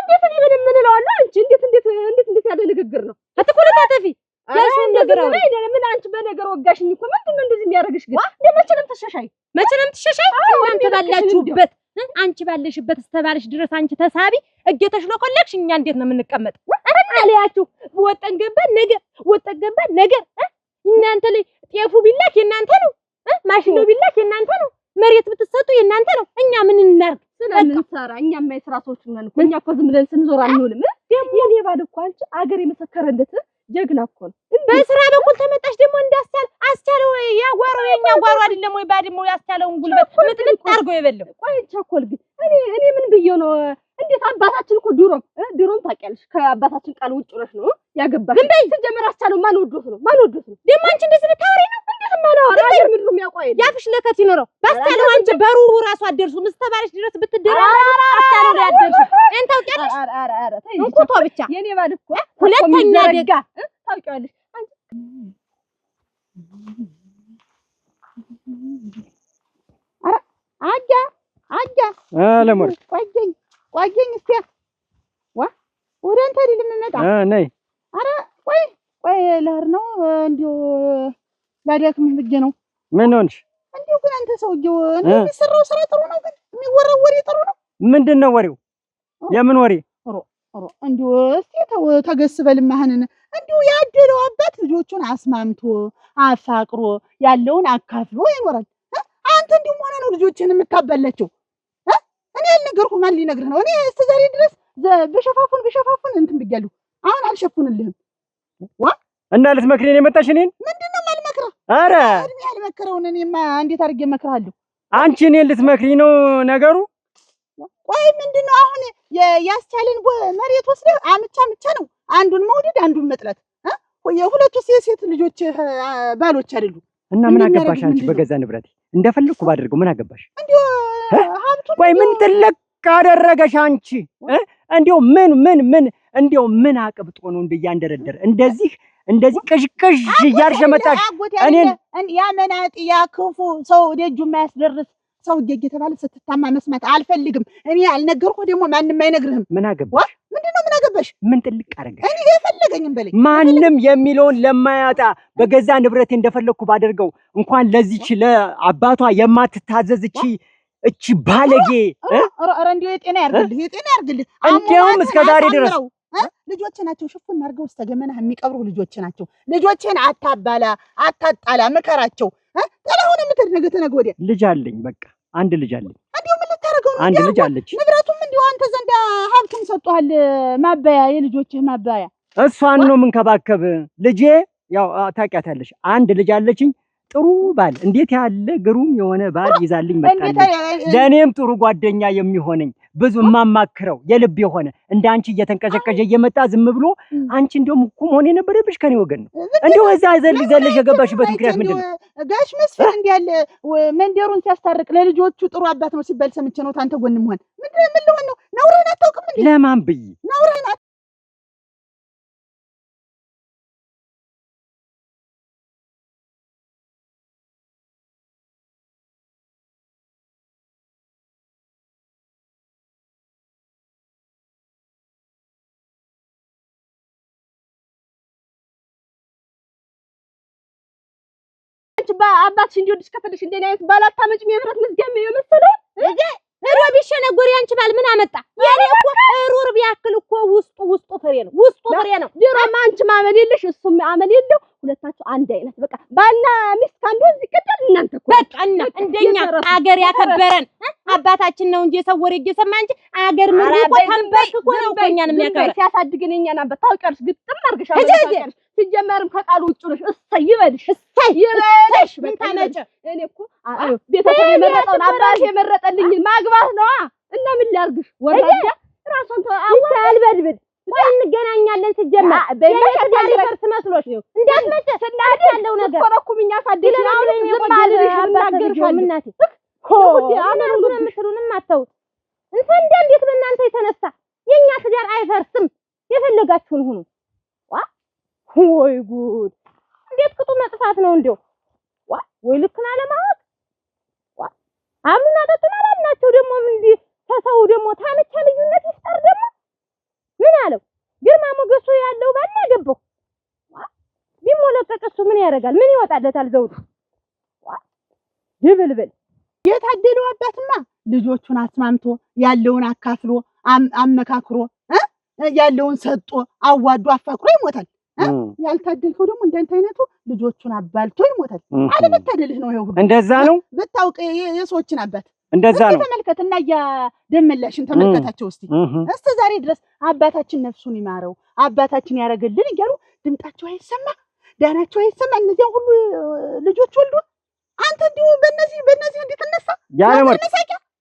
እንዴት እኔ ምን እለዋለሁ? አንቺ እንዴት ያለ ንግግር ነው? አትቆለታተፊ ያልሽውን ነገር አውሪ። ምን አንቺ በነገር ወጋሽኝ እኮ ምንድነው እንደዚህ የሚያደርግሽ? ግን መቼም ትሸሻይ እናንተ ባላችሁበት አንቺ ባለሽበት እስተባለሽ ድረስ አንቺ ተሳቢ እየተሽሎኮለክሽ እኛ እንዴት ነው የምንቀመጥ? አልያችሁ ወጠን ገባ ነገር እናንተ ላይ ጤፉ ቢላክ የናንተ ነው፣ ማሽኖ ቢላክ የናንተ ነው፣ መሬት ብትሰጡ የናንተ ነው። እኛ ምን እናርግ? ስለምንሰራ እኛማ የሥራ ሰዎች ነን እኮ። እኛ እኮ ዝም ብለን ስንዞር አንውልም። ደግሞ የኔ ባል እኮ አንቺ አገር የመሰከረለት ጀግና እኮ ነው። በስራ በኩል ተመጣሽ ደግሞ አስቻለው ያጓረው የኛ ጓሮ አይደለም ወይ? ባድሞ ያስቻለውን ጉልበት ምጥምጥ አድርጎ የበለው። ቆይ ቸኮል ግን እኔ ምን ብየው ነው? እንዴት አባታችን እኮ ድሮም ታውቂያለሽ ከአባታችን ቃል ውጭ ሆነሽ ነው ያገባሽ። ግን በይ ተጀመረ አስቻለው ማን ወዶት ነው ደግሞ አንቺ እንደዚህ ልታወሪ ነው? እንዴት ማላወራ አገር ምድሩም ያውቀው ያፍሽ ለከት ይኖረው። ባስቻለው አንቺ በሩሩ ራሱ አደርሱ ምስተባለሽ ድረስ ብትደራ አስቻለው ላይ አደርሱ አንተ ታውቂያለሽ። ኧረ ተይ እንኩቶ ብቻ የኔ ባል እኮ ሁለተኛ ደጋ ታውቂያለሽ አንቺ አጃ ለሞር ቆየኝ እስኪ ወደ አንተ አይደል የምመጣ ነይ። ኧረ ቆይ ልሄድ ነው እንዲሁ ላዳክምህ ብዬሽ ነው። ምን ሆንሽ? እንዲሁ ግን አንተ ሰውዬው የሚሰራው ስራ ጥሩ ነው፣ ግን የሚወራው ወሬ ጥሩ ነው። ምንድን ነው ወሬው? የምን ወሬ? እንዲሁ እስኪ ተገስበልማህንን እንዲሁ ያደለው አባት ልጆቹን አስማምቶ አፋቅሮ ያለውን አካፍሎ ይኖራል። አንተ እንዲሁ ሆነ ነው ልጆችን የምታበላቸው? እኔ አልነገርኩህም። ማን ሊነግርህ ነው? እኔ እስከ ዛሬ ድረስ በሸፋፉን እንትን ብያለሁ። አሁን አልሸፉንልህም። እና ልትመክሪኝ የመጣሽ እኔን? ምንድን ነው የማልመክረው? ኧረ እድሜ ያልመከረውን እኔማ እንዴት አድርጌ እመክርሃለሁ? አንቺ እኔን ልትመክሪኝ ነው ነገሩ? ቆይ ምንድን ነው አሁን ያስቻለን መሬት ወስደህ አምቻ ነው አንዱን መውደድ አንዱን መጥላት? የሁለቱ ሴት ልጆች ባሎች አይደሉ? እና ምን አገባሽ አንቺ? በገዛ ንብረቴ እንደፈለኩ ባደርገው ምን አገባሽ? ቆይ ምን ትልቅ አደረገሽ አንቺ? እንዲው ምን አቅብጦ ነው እንደያንደረደረ እንደዚህ ቅሽቅሽ እያልሽ መጣሽ? እኔን ያ መናጢ ያ ክፉ ሰው ደጁ የማያስደርስ ሰው እየተባለ ስትታማ መስማት አልፈልግም። እኔ አልነገርኩህ፣ ደግሞ ማንም አይነግርህም። ምን አገባሽ? ምንድነው ምን አገባሽ? ምን ጥልቅ አደረገሽ? እኔ የፈለገኝም በለኝ። ማንም የሚለውን ለማያጣ በገዛ ንብረቴ እንደፈለኩ ባደርገው እንኳን ለዚች ለአባቷ የማትታዘዝ እቺ ባለጌ ኧረ እንዲሁ የጤና ያርግልህ። እንዲያውም እስከ ዛሬ ድረስ ልጆቼ ናቸው ሽፉን አድርገው እስከ ገመና የሚቀብሩ ልጆቼ ናቸው። ልጆቼን አታጣላ፣ ምከራቸው። ጥላሁን የምትል ነገ ተነገ ወዲያ ልጅ አለኝ። በቃ አንድ ልጅ አለኝ። እንዲሁ ምን ልታደርገው ነው? አንድ ልጅ አለች። ንብረቱም እንዲሁ አንተ ዘንድ ሀብቱም ሰጥቷል። ማባያ የልጆችህ ማባያ እሷን ነው የምንከባከብ። ልጄ ያው ታውቂያታለሽ፣ አንድ ልጅ አለችኝ። ጥሩ ባል እንዴት ያለ ግሩም የሆነ ባል ይዛልኝ መጣለች። ለኔም ጥሩ ጓደኛ የሚሆነኝ ብዙ ማማክረው የልብ የሆነ እንዳንቺ እየተንቀሸቀሸ እየመጣ ዝም ብሎ አንቺ እንደውም እኮ መሆን የነበረብሽ ከኔ ወገን ነው። እንደው እዛ ዘለሽ የገባሽበት ምክንያት ምንድነው? ጋሽ መስፍን እንዲያለ መንደሩን ሲያስታርቅ ለልጆቹ ጥሩ አባት ነው ሲባል ሰምቼ ነው ታንተ ጎን መሆን ምን ልሆን ነው? ነውረህን አታውቅም እንዴ? ለማን ብዬ ነውረህን አባትሽ እንዲወድሽ ከፈለሽ እንደኔ አይነት ባል አታመጭም። የብረት ምዝጋም የመሰለው ሩር ቢሸነጎር ያንቺ ባል ምን አመጣ? ያኔ እኮ ሩር ቢያክል እኮ ውስጡ ፍሬ ነው። ውስጡ ፍሬ ነው። ድሮም አንቺ ማመን የለሽ እሱም አመን የለው። ሁለታችሁ አንድ አይነት በቃ ባልና ሚስት ካንዱ እዚህ ቀጥል። እናንተ እኮ በቃ እንደኛ አገር ያከበረን አባታችን ነው እንጂ የሰው ወሬ እየሰማ እንጂ አገር ምን እኮ ተንበርክኮ ነው እኛን የሚያከብረን ሲያሳድገን የኛን አባት ታውቂያለሽ። ግጥም አድርገሻል። ሲጀመርም ከቃሉ ውጭ ነሽ። እሰይ ይበልሽ፣ እሰይ ይበልሽ። ምን ታመጭ? እኔ እኮ ቤተሰብ የመረጠውን አባቴ የመረጠልኝ ማግባት ነው እና ምን ላርግሽ? ወራዳ ራስን ተአዋል በድብድ ወይ እንገናኛለን። ሲጀመር በየፈርስ መስሎሽ ነው እንዳትመጭ ስናድ ያለው ነገር ኮረኩምኛ ሳደሽ ነው ዝም አልልሽ እናገርሻለሁ። እናቴ አሁን ሁሉ ምሽሩንም አታውት እንዴት በእናንተ የተነሳ የኛ ትዳር አይፈርስም። የፈለጋችሁን ሁኑ። ወይ ጉድ! እንዴት ቅጡ መጥፋት ነው እንደው ወይ ልክና ለማወቅ አምና ተጥናላ ናቸው ደግሞ እንዴ ተሰው ደግሞ ታመቻ ልዩነት ይፍጠር ደግሞ ምን አለው ግርማ ሞገሱ ያለው ባል ያገባው ቢሞለቀቅ እሱ ምን ያደርጋል? ምን ይወጣለታል? ዘውዱ ድብልብል የታደለው አባትማ ልጆቹን አስማምቶ ያለውን አካፍሎ አመካክሮ ያለውን ሰጥቶ አዋዶ አፋክሮ ይሞታል። ያልታደልከው ደግሞ እንዳንተ አይነቱ ልጆቹን አባልቶ ይሞታል። አለመታደልህ ነው ይሁን። እንደዛ ነው ብታውቅ የሰዎችን አባት እንደዛ ነው። ተመልከትና ያ ደመላሽን ተመልከታቸው እስቲ ዛሬ ድረስ አባታችን ነፍሱን ይማረው አባታችን ያረጋልን እያሉ ድምጣቸው አይሰማ ዳናቸው አይሰማ እነዚያ ሁሉ ልጆች ወልዶ አንተ እንዲሁ በእነዚህ እንዴት ተነሳ ያለ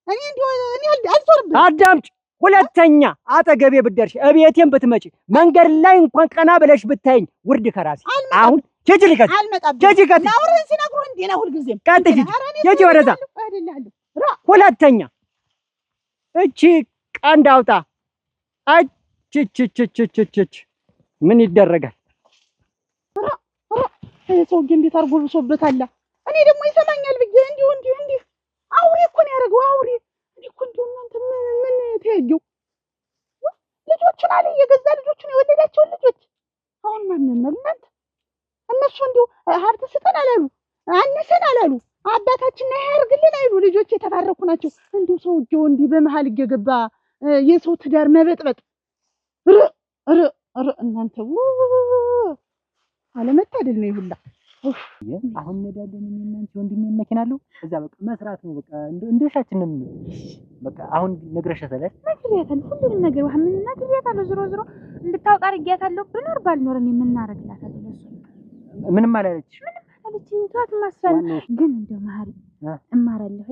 እኔ እንዲሁ እኔ አልዞርብህ አዳምጭ። ሁለተኛ አጠገቤ ብትደርሽ እቤቴን ብትመጪ መንገድ ላይ እንኳን ቀና ብለሽ ብታይኝ ውርድ ከራሴ አሁን ኬጅልከት ኬጅልከት ናውረን ሲነግሩ እንዴ ነው ሁልጊዜም ቀጥይ ኬጅ ወረዳ ሁለተኛ እቺ ቀንድ አውጣ እቺ ምን ይደረጋል? ሰው እንዴት አርጎ ብሶበታል። እኔ ደግሞ ይሰማኛል ብዬ እንዲሁ አውሬ እኮ ነው ያደረገው አውሬ እኮ እንዲሁ እናንተ ምን ተያየው ልጆቹን አለ የገዛ ልጆቹን የወለዳቸው ልጆች አሁን ማን ነው እናንተ እነሱ እንዲሁ ሀብት ስጠን አላሉ አነሰን አላሉ አባታችን ያርግልን አይሉ ልጆች የተባረኩ ናቸው። እንዲሁ ሰውዬው እንዲህ በመሃል እየገባ የሰው ትዳር መበጥበጥ እናንተ አለመታደል ነው ይሁላ። አሁን ነዳለን እናንተ ወንድሜ መኪናለው እዛ በቃ መስራት ነው በቃ እንደሻችን ነው በቃ አሁን ነግረሻታል ነግሬያታለሁ ሁሉንም ነገር ምን ነግሬያታለሁ ዝሮ እንድታውቅ አድርጌያታለሁ ብኖር ባልኖር እኔ ምን እናደርግላታለሁ ለሱ ምንም አላለችሽ አለችኝ ታት ማሰል ግን እንደው ማሪ እማራለሁ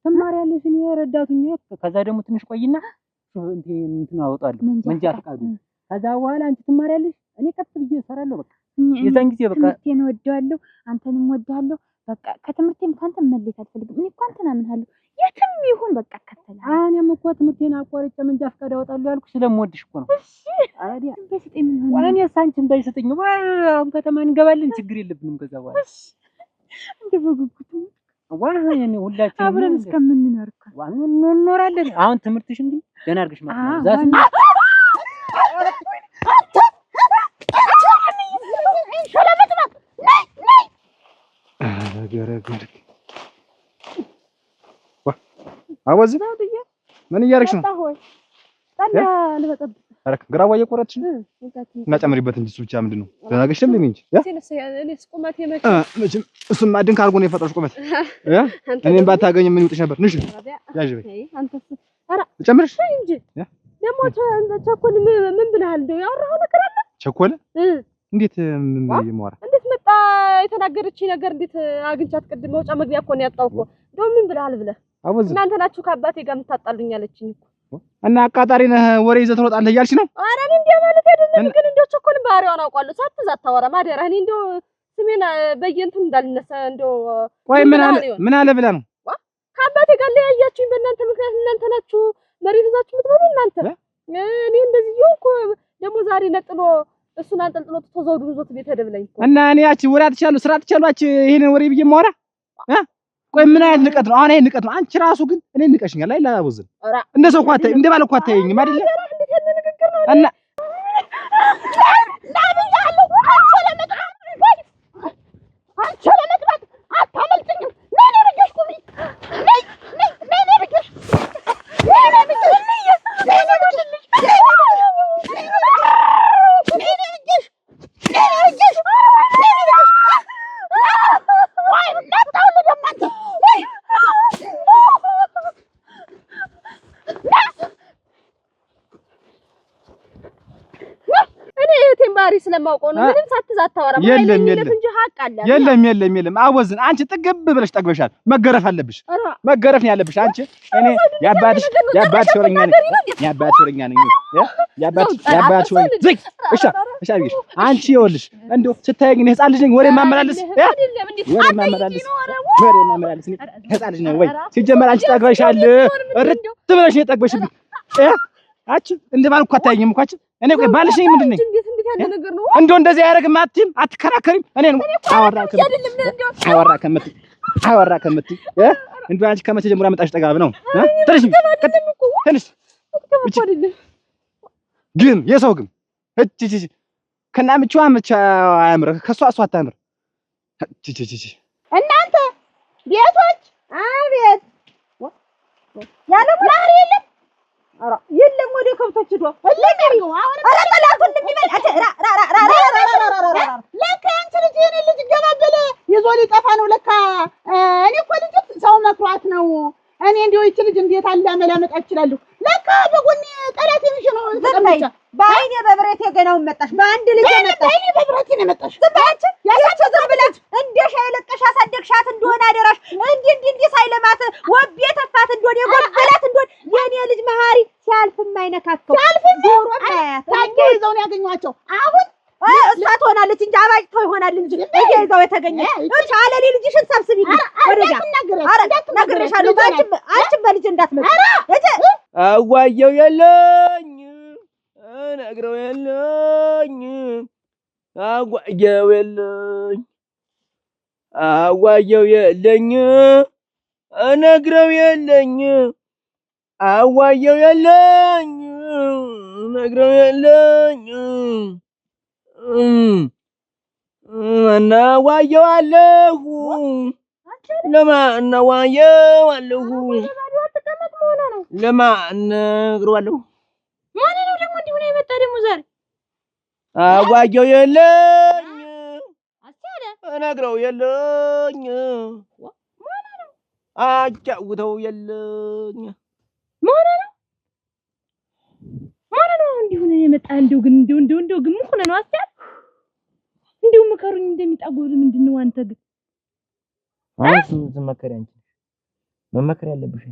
ተማሪያለሽ እኔ ረዳቱኝ ከዛ ደግሞ ትንሽ ቆይና እንትን አወጣለሁ መንጃ ፈቃዱ ከዛ በኋላ አንቺ ትማሪያለሽ እኔ ቀጥ ብዬ እሰራለሁ በቃ የዛን ጊዜ በቃ ትምህርቴን ወደዋለሁ አንተንም ወደዋለሁ በቃ ከትምህርቴም ካንተ መለየት አልፈልግም። እኔ እኮ አንተን አምንሃለሁ የትም ይሁን በቃ ከተላ እኔም እኮ ትምህርቴን አቋርጬ መንጃ ፈቃድ አወጣለሁ ያልኩሽ ስለምወድሽ እኮ ነው። እሺ አዲያ በስጠኝ ምን ሆነ እኔ ሳንቺን ባይሰጠኝ አሁን ከተማ እንገባለን ችግር የለብንም። ከዛ በኋላ እንደ በጉጉት ዋህኔ ሁላችን አብረን እስከምንኖር እንኖራለን። አሁን ትምህርትሽ እንዴ ገና አድርገሽ ማለት ነው ገረገር አወዝ ምን እያደረግሽ ነው? ታዲያ ልበጠብ አረክ ግራዋ እየቆረጥሽ እና ጨምሪበት እንጂ እሱ ብቻ ምንድነው? ደናገሽ ደም እንጂ እኔስ ቁመቴ መቼም እሱም ማድን ካርጎ ነው የፈጠረሽ ቁመት እኔን ባታገኝ ምን ይውጥሽ ነበር? ንሽ ያዥ በይ አንተስ አራ ጨምርሽ እንጂ ደሞ ቸኮል ምን ብለሃል? እንደው ያወራው ነገር አለ ቸኮል እንዴት ምን ይማራ እንዴት መጣ የተናገረችኝ ነገር እንዴት አግኝቻት ቅድም መውጫ መግቢያ እኮ ነው ያጣው እኮ እንደው ምን ብለሃል ብለህ እናንተ ናችሁ ከአባቴ ጋር የምታጣሉኝ አለችኝ እኮ እና አቃጣሪ ነህ ወሬ ይዘህ ትሮጣለህ እያልሽ ነው? ኧረ እኔ እንዲያ ማለት አይደለም ግን እንደው ቸኮል ባህሪዋን አውቃለሁ ሳትዝ አታወራም አደራ እኔ እንደው ስሜን በየእንትን እንዳልነሳ እንደው ቆይ ምን አለ ብለህ ነው ከአባቴ ጋር ለያያችሁኝ በእናንተ ምክንያት እናንተ ናችሁ መሬት ይዛችሁ የምትበሉ እናንተ እኔ እንደዚህ ይሁንኩ ደግሞ ዛሬ ነጥሎ እሱን አንጠልጥሎ ተዘውዱ ዞት ቤት ሄደብለኝ እና እኔ ያቺ ወሬ አትቻለሁ ስራ አትቻለሁ ይሄንን ወሬ ብዬ ማወራ ቆይ ምን አይነት ንቀት ነው አሁን ይሄ ንቀት ነው አንቺ ራሱ ግን እኔ ንቀሽኛል ላይ ላቦዝን እንደ ሰው ኳታ እንደ ባለ ኳታ አይኝም አይደለ እና ስለማውቀው ነው ምንም ሳትዛታወራ የለም እንጂ ሀቅ አለ የለም አወዝን አንቺ ጥግብ ብለሽ ጠግበሻል መገረፍ አለብሽ መገረፍ ነው ያለብሽ አንቺ እኔ ያባትሽ ወረኛ ነኝ ያባትሽ ወረኛ ዝቅ እሺ አድርጊሽ አንቺ ይኸውልሽ እንደው ስታየኝ እኔ ህፃን ልጅ ነኝ ወሬ ማመላለስ ህፃን ልጅ ነኝ ወይ ሲጀመር አንቺ ጠግበሻል እርት ብለሽ ነው ጠግበሽብኝ አቺ እንደማልኩ አታየኝም እኮ አቺ እኔ ቆይ ባልሽ ነኝ ምንድን ነኝ እንደው እንደዚህ አያደርግም አትይም አትከራከሪም እኔ ነው አወራ ከምት እንደው አንቺ ከመቼ ጀምሮ አመጣሽ ጠጋብ ነው ትንሽ ግን የሰው ግን እቺ ከናምቹዋ መቻ አያምር ከሷ አታምር እቺ እናንተ ቤቶች አቤት ያለ ማር የለም አራ የለም ወደ ከብቶች ዶ ለቀሪው አሁን አራ ጠላቱን እንደሚበል ለካ አንቺ ልጅ የኔ ልጅ ገባበለ ይዞ ሊጠፋ ነው ለካ እኔ እኮ ልጅ ሰው መክሯት ነው እኔ እንደው ይቺ ልጅ እንዴት አላመላመጣ ይችላል ለካ በጎን ጠላት የሚሽ ነው ተቀመጫ በአይኔ በብረቴ ገናውን መጣሽ በአንድ ልጅ መጣሽ በአይኔ በብረቴ ነው መጣሽ ዝባች ያሳቸ ዝብላት እንደሻ የለቀሽ አሳደግሻት እንደሆነ አደራሽ እንዲ ሳይለማት ወብ የተፋት እንደሆነ የጎበላት እንደሆነ የኔ ልጅ መሃሪ ሲያልፍም አይነካከው ዶሮ ማያት ታገይዘው ነው ያገኟቸው አሁን እሷ ትሆናለች እንጂ አባጭተው ይሆናል እንጂ እየይዛው የተገኘ እሺ አለሊ ልጅሽን ሰብስቢ ወደያ አረ ነግሬሻለሁ አንቺ በልጅ እንዳትመጪ አዋየው የለኝ ነግረው የለኝ አዋየው የለኝ ነግረው የለኝ አዋየው የለኝ ነግረው የለኝ እናዋየዋለሁ ለማናዋየዋለሁ ለማነግረዋለሁ ማን ነው ደግሞ እንዲሁ ነው የመጣ ደግሞ ዛሬ አዋየው የለኝ ነግረው የለኝ ማን ነው አጫውተው የለኝ ማን ነው እንዲሁ ነው የመጣ እንደው ግን እንደው ግን ምን ሆነ ነው አስያ እንደው መከሩኝ እንደሚጣጎል ምንድነው አንተ ግን ዝመከሪ አንቺ መመከር ያለብሽ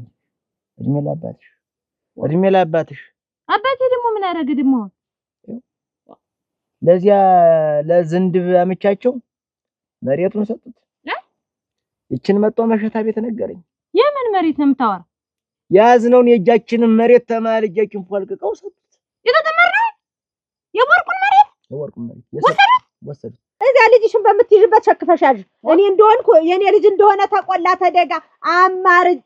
እድሜ ለአባትሽ አባቴ ደግሞ ምን አደረገ ደግሞ ለዚያ ለዝንድብ አመቻቸው መሬቱን ሰጡት ይችን መጥቶ መሸታ ቤት ነገረኝ የምን መሬት ነው የምታወራ ያዝነውን የእጃችንን መሬት ተማልጃችን ፈልቅቀው ሰጡት የተተመራ የወርቁን መሬት ወሰዱ እዚያ ልጅሽን በምትይዥበት ሸክፈሻል እኔ እንደሆንኩ የኔ ልጅ እንደሆነ ተቆላ ተደጋ አማርጭ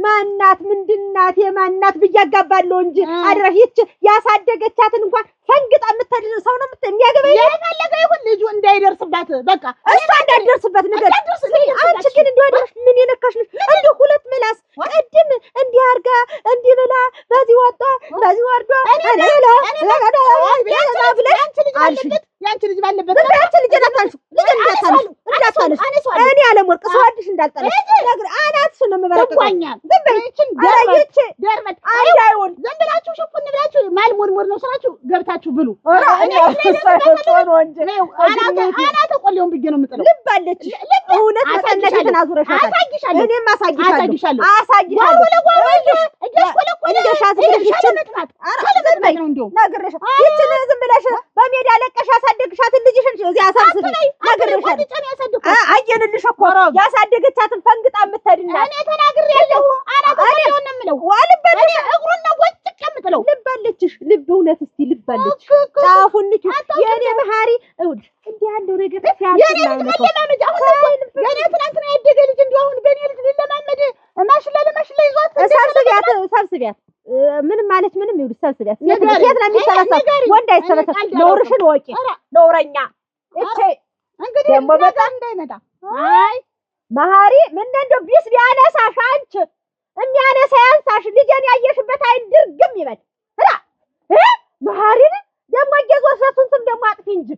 ማናት ምንድናት የማናት ብያጋባለሁ እንጂ አድራሽ ይች ያሳደገቻትን እንኳን ፈንግጣ የምትል ሰው ነው የሚያገበኝ የፈለገ ይሁን ልጁ እንዳይደርስባት በቃ እሷ እንዳይደርስበት ነገር አንቺ ግን እንደሆነሽ ምን ይነካሽ እንዴ ሁለት ምላስ ቀድም እንዲህ አርጋ እንዲህ ብላ በዚህ ወጣ በዚህ ወርዶ ያንቺ ልጅ ባለበት ያንቺ ልጅ እንዳታንሹ እኔ አለም ወርቅ ሰዋድሽ እንዳልጠለሽ ነገር አናት ነው መበረከት ዝም በይችን ደረይች ደርመት አይዳይውን ዝም ብላችሁ ሽፉን ብላችሁ ማልሞርሞር ነው ስራችሁ። ገብታችሁ ብሉ። እኔ አናተ ቆሌውን ብዬ ነው የምጥለው። ልብ አለች እውነት መሰነሽን አዙረሻታል። እኔም አሳይሻለሁ። ይችን ዝም ብለሽ በሜዳ ለቀሽ ያሳደግሻትን ልጅሽን እዚህ አሳብስብ ነግሬሻለሁ። አየንልሽ እኮ ያሳደገቻትን ፈንግጣ የምትሄድና እኔ ተናግሬያለሁ። አናተ ቆሌውን ነው የምለው። ዋልበልሽ እግሩን ነው ወጭቅ የምጥለው። ልብ አለችሽ። ልብ እውነት እስቲ ልብ አለች። ጫፉን ልጅ የኔ መሐሪ እውድ እንዲህ ያለው ነገር ሲያልፍላልኩ የኔ ትናንትና ያደገ ልጅ እንዲሁ አሁን በኔ ልጅ ሊለማመድ ማሽላ ይዟት ሰብስቢያት ምንም ማለት ምንም ይውል ሰብስቢያት። ሴት ነው የሚሰበሰብ ወንድ አይሰበሰብ። ነውርሽን ወቂ ነውረኛ እቺ እንግዲህ ደሞ በጣም እንዳይመጣ አይ መሐሪ ምን እንደው ቢስ ቢያነሳሽ አንቺ የሚያነሳ ያንሳሽ። ልጄን ያየሽበት አይን ድርግም ይበል መሐሪን ደሞ እየዞርሽቱን ስም ደሞ አጥፊ እንጂ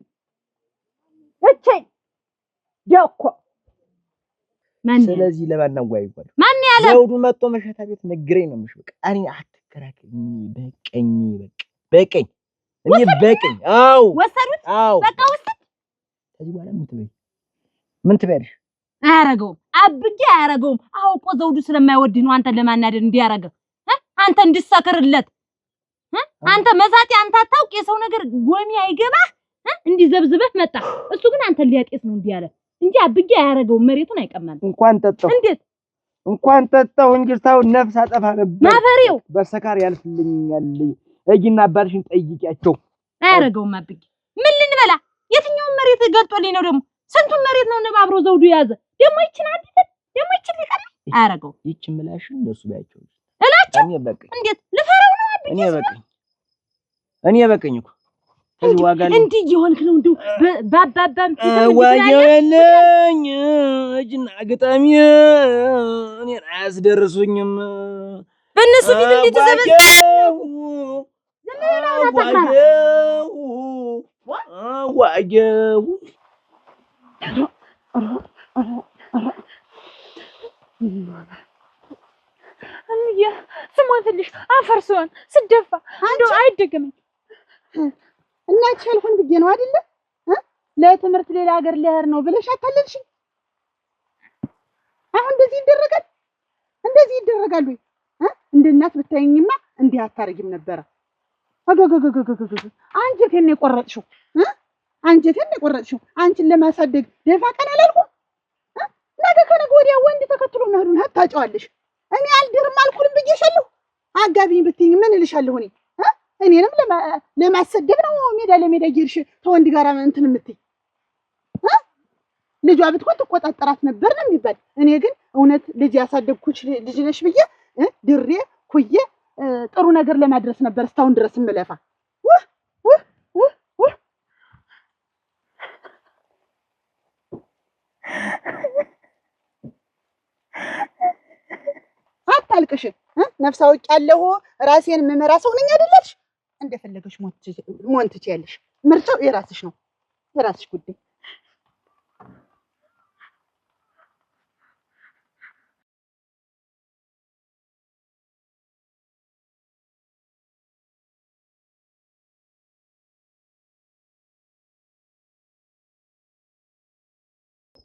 እቺ ደኮ ስለዚህ ለማናጓይ ይባል ማን ያለ ዘውዱ መጥቶ መሸታ ቤት ነግረኝ ነው የምልሽ። በቃ እኔ አትከራከኝ። በቀኝ እኔ በቀኝ አው ወሰዱት በቃ ወሰድ። ከዚህ በኋላ ምን ትበያለሽ? አያረገውም አብጌ አያረገውም። አውቆ ዘውዱ ስለማይወድ ነው አንተ ለማናደድ እንዲያረገ አንተ እንድሰክርለት አንተ መዛጤ አንተ አታውቅ የሰው ነገር ጎሚ አይገባህ እንዲዘብዝበህ መጣ። እሱ ግን አንተ ሊያጤስ ነው እንዲህ ያለ እንጂ አብጌ አያረገውም። መሬቱን አይቀማል። እንኳን ጠጣው እንዴት እንኳን ጠጣው እንጂ ታው ነፍስ አጠፋ ነበር። ማፈሪው በሰካር ያልፍልኛል። እጂና አባትሽን ጠይቂያቸው። አያረገውም አብጌ ምን ልንበላ? የትኛውን መሬት ገልጦልኝ ነው ደግሞ? ስንቱን መሬት ነው አብሮ ዘውዱ ያዘ። ደግሞ ይችን አንዲት ደግሞ ይችን ሊቀር አያረገው። ይችን ምላሽ እነሱ ባያቸው እላቸው እኔ በቀኝ እንዴት ልፈራው ነው አብጌ? እኔ በቀኝ እኮ ከዚህ ዋጋ እንዴ ይሆንክ ነው እንደው ባባባም ዋያለኝ እጅና ግጣሚ እኔን አያስደርሱኝም። በእነሱ ፊት እንዴት ተዘበዘው ዋየው አንያ ስሞትልሽ አፈርሶን ስደፋ እንደው አይደገመኝ እናት ሸልሁን ብዬ ነው አይደለ? ለትምህርት ሌላ ሀገር ልሄድ ነው ብለሽ አታለልሽ። አሁን እንደዚህ ይደረጋል ወይ? እንደ እናት ብታይኝማ እንዲህ አታረጊም ነበረ። አንጀቴን ነው የቆረጥሽው። አንቺን ለማሳደግ ደፋ ቀና አላልኩም? ነገ ከነገ ወዲያ ወንድ ተከትሎ መሄዱን አታጫዋለሽ። እኔ አልድርም አልኩልም ብዬሻለሁ። አጋቢኝ ብትይኝ ምን እልሻለሁ? እኔንም ለማሰደብ ነው ሜዳ ለሜዳ እየሄድሽ ተወንድ ጋር እንትን የምትይ። ልጇ ብትሆን ትቆጣጠራት ነበር ነው የሚባል። እኔ ግን እውነት ልጅ ያሳደግኩሽ ልጅ ነሽ ብዬ ድሬ ኩዬ ጥሩ ነገር ለማድረስ ነበር እስካሁን ድረስ የምለፋ። አታልቅሽ። ነፍስ አውቄያለሁ ራሴን የምመራ ሰው ነኝ አይደለሽ? እንደፈለገሽ ሞን ትችያለሽ። ምርጫው የራስሽ ነው፣ የራስሽ ጉዳይ።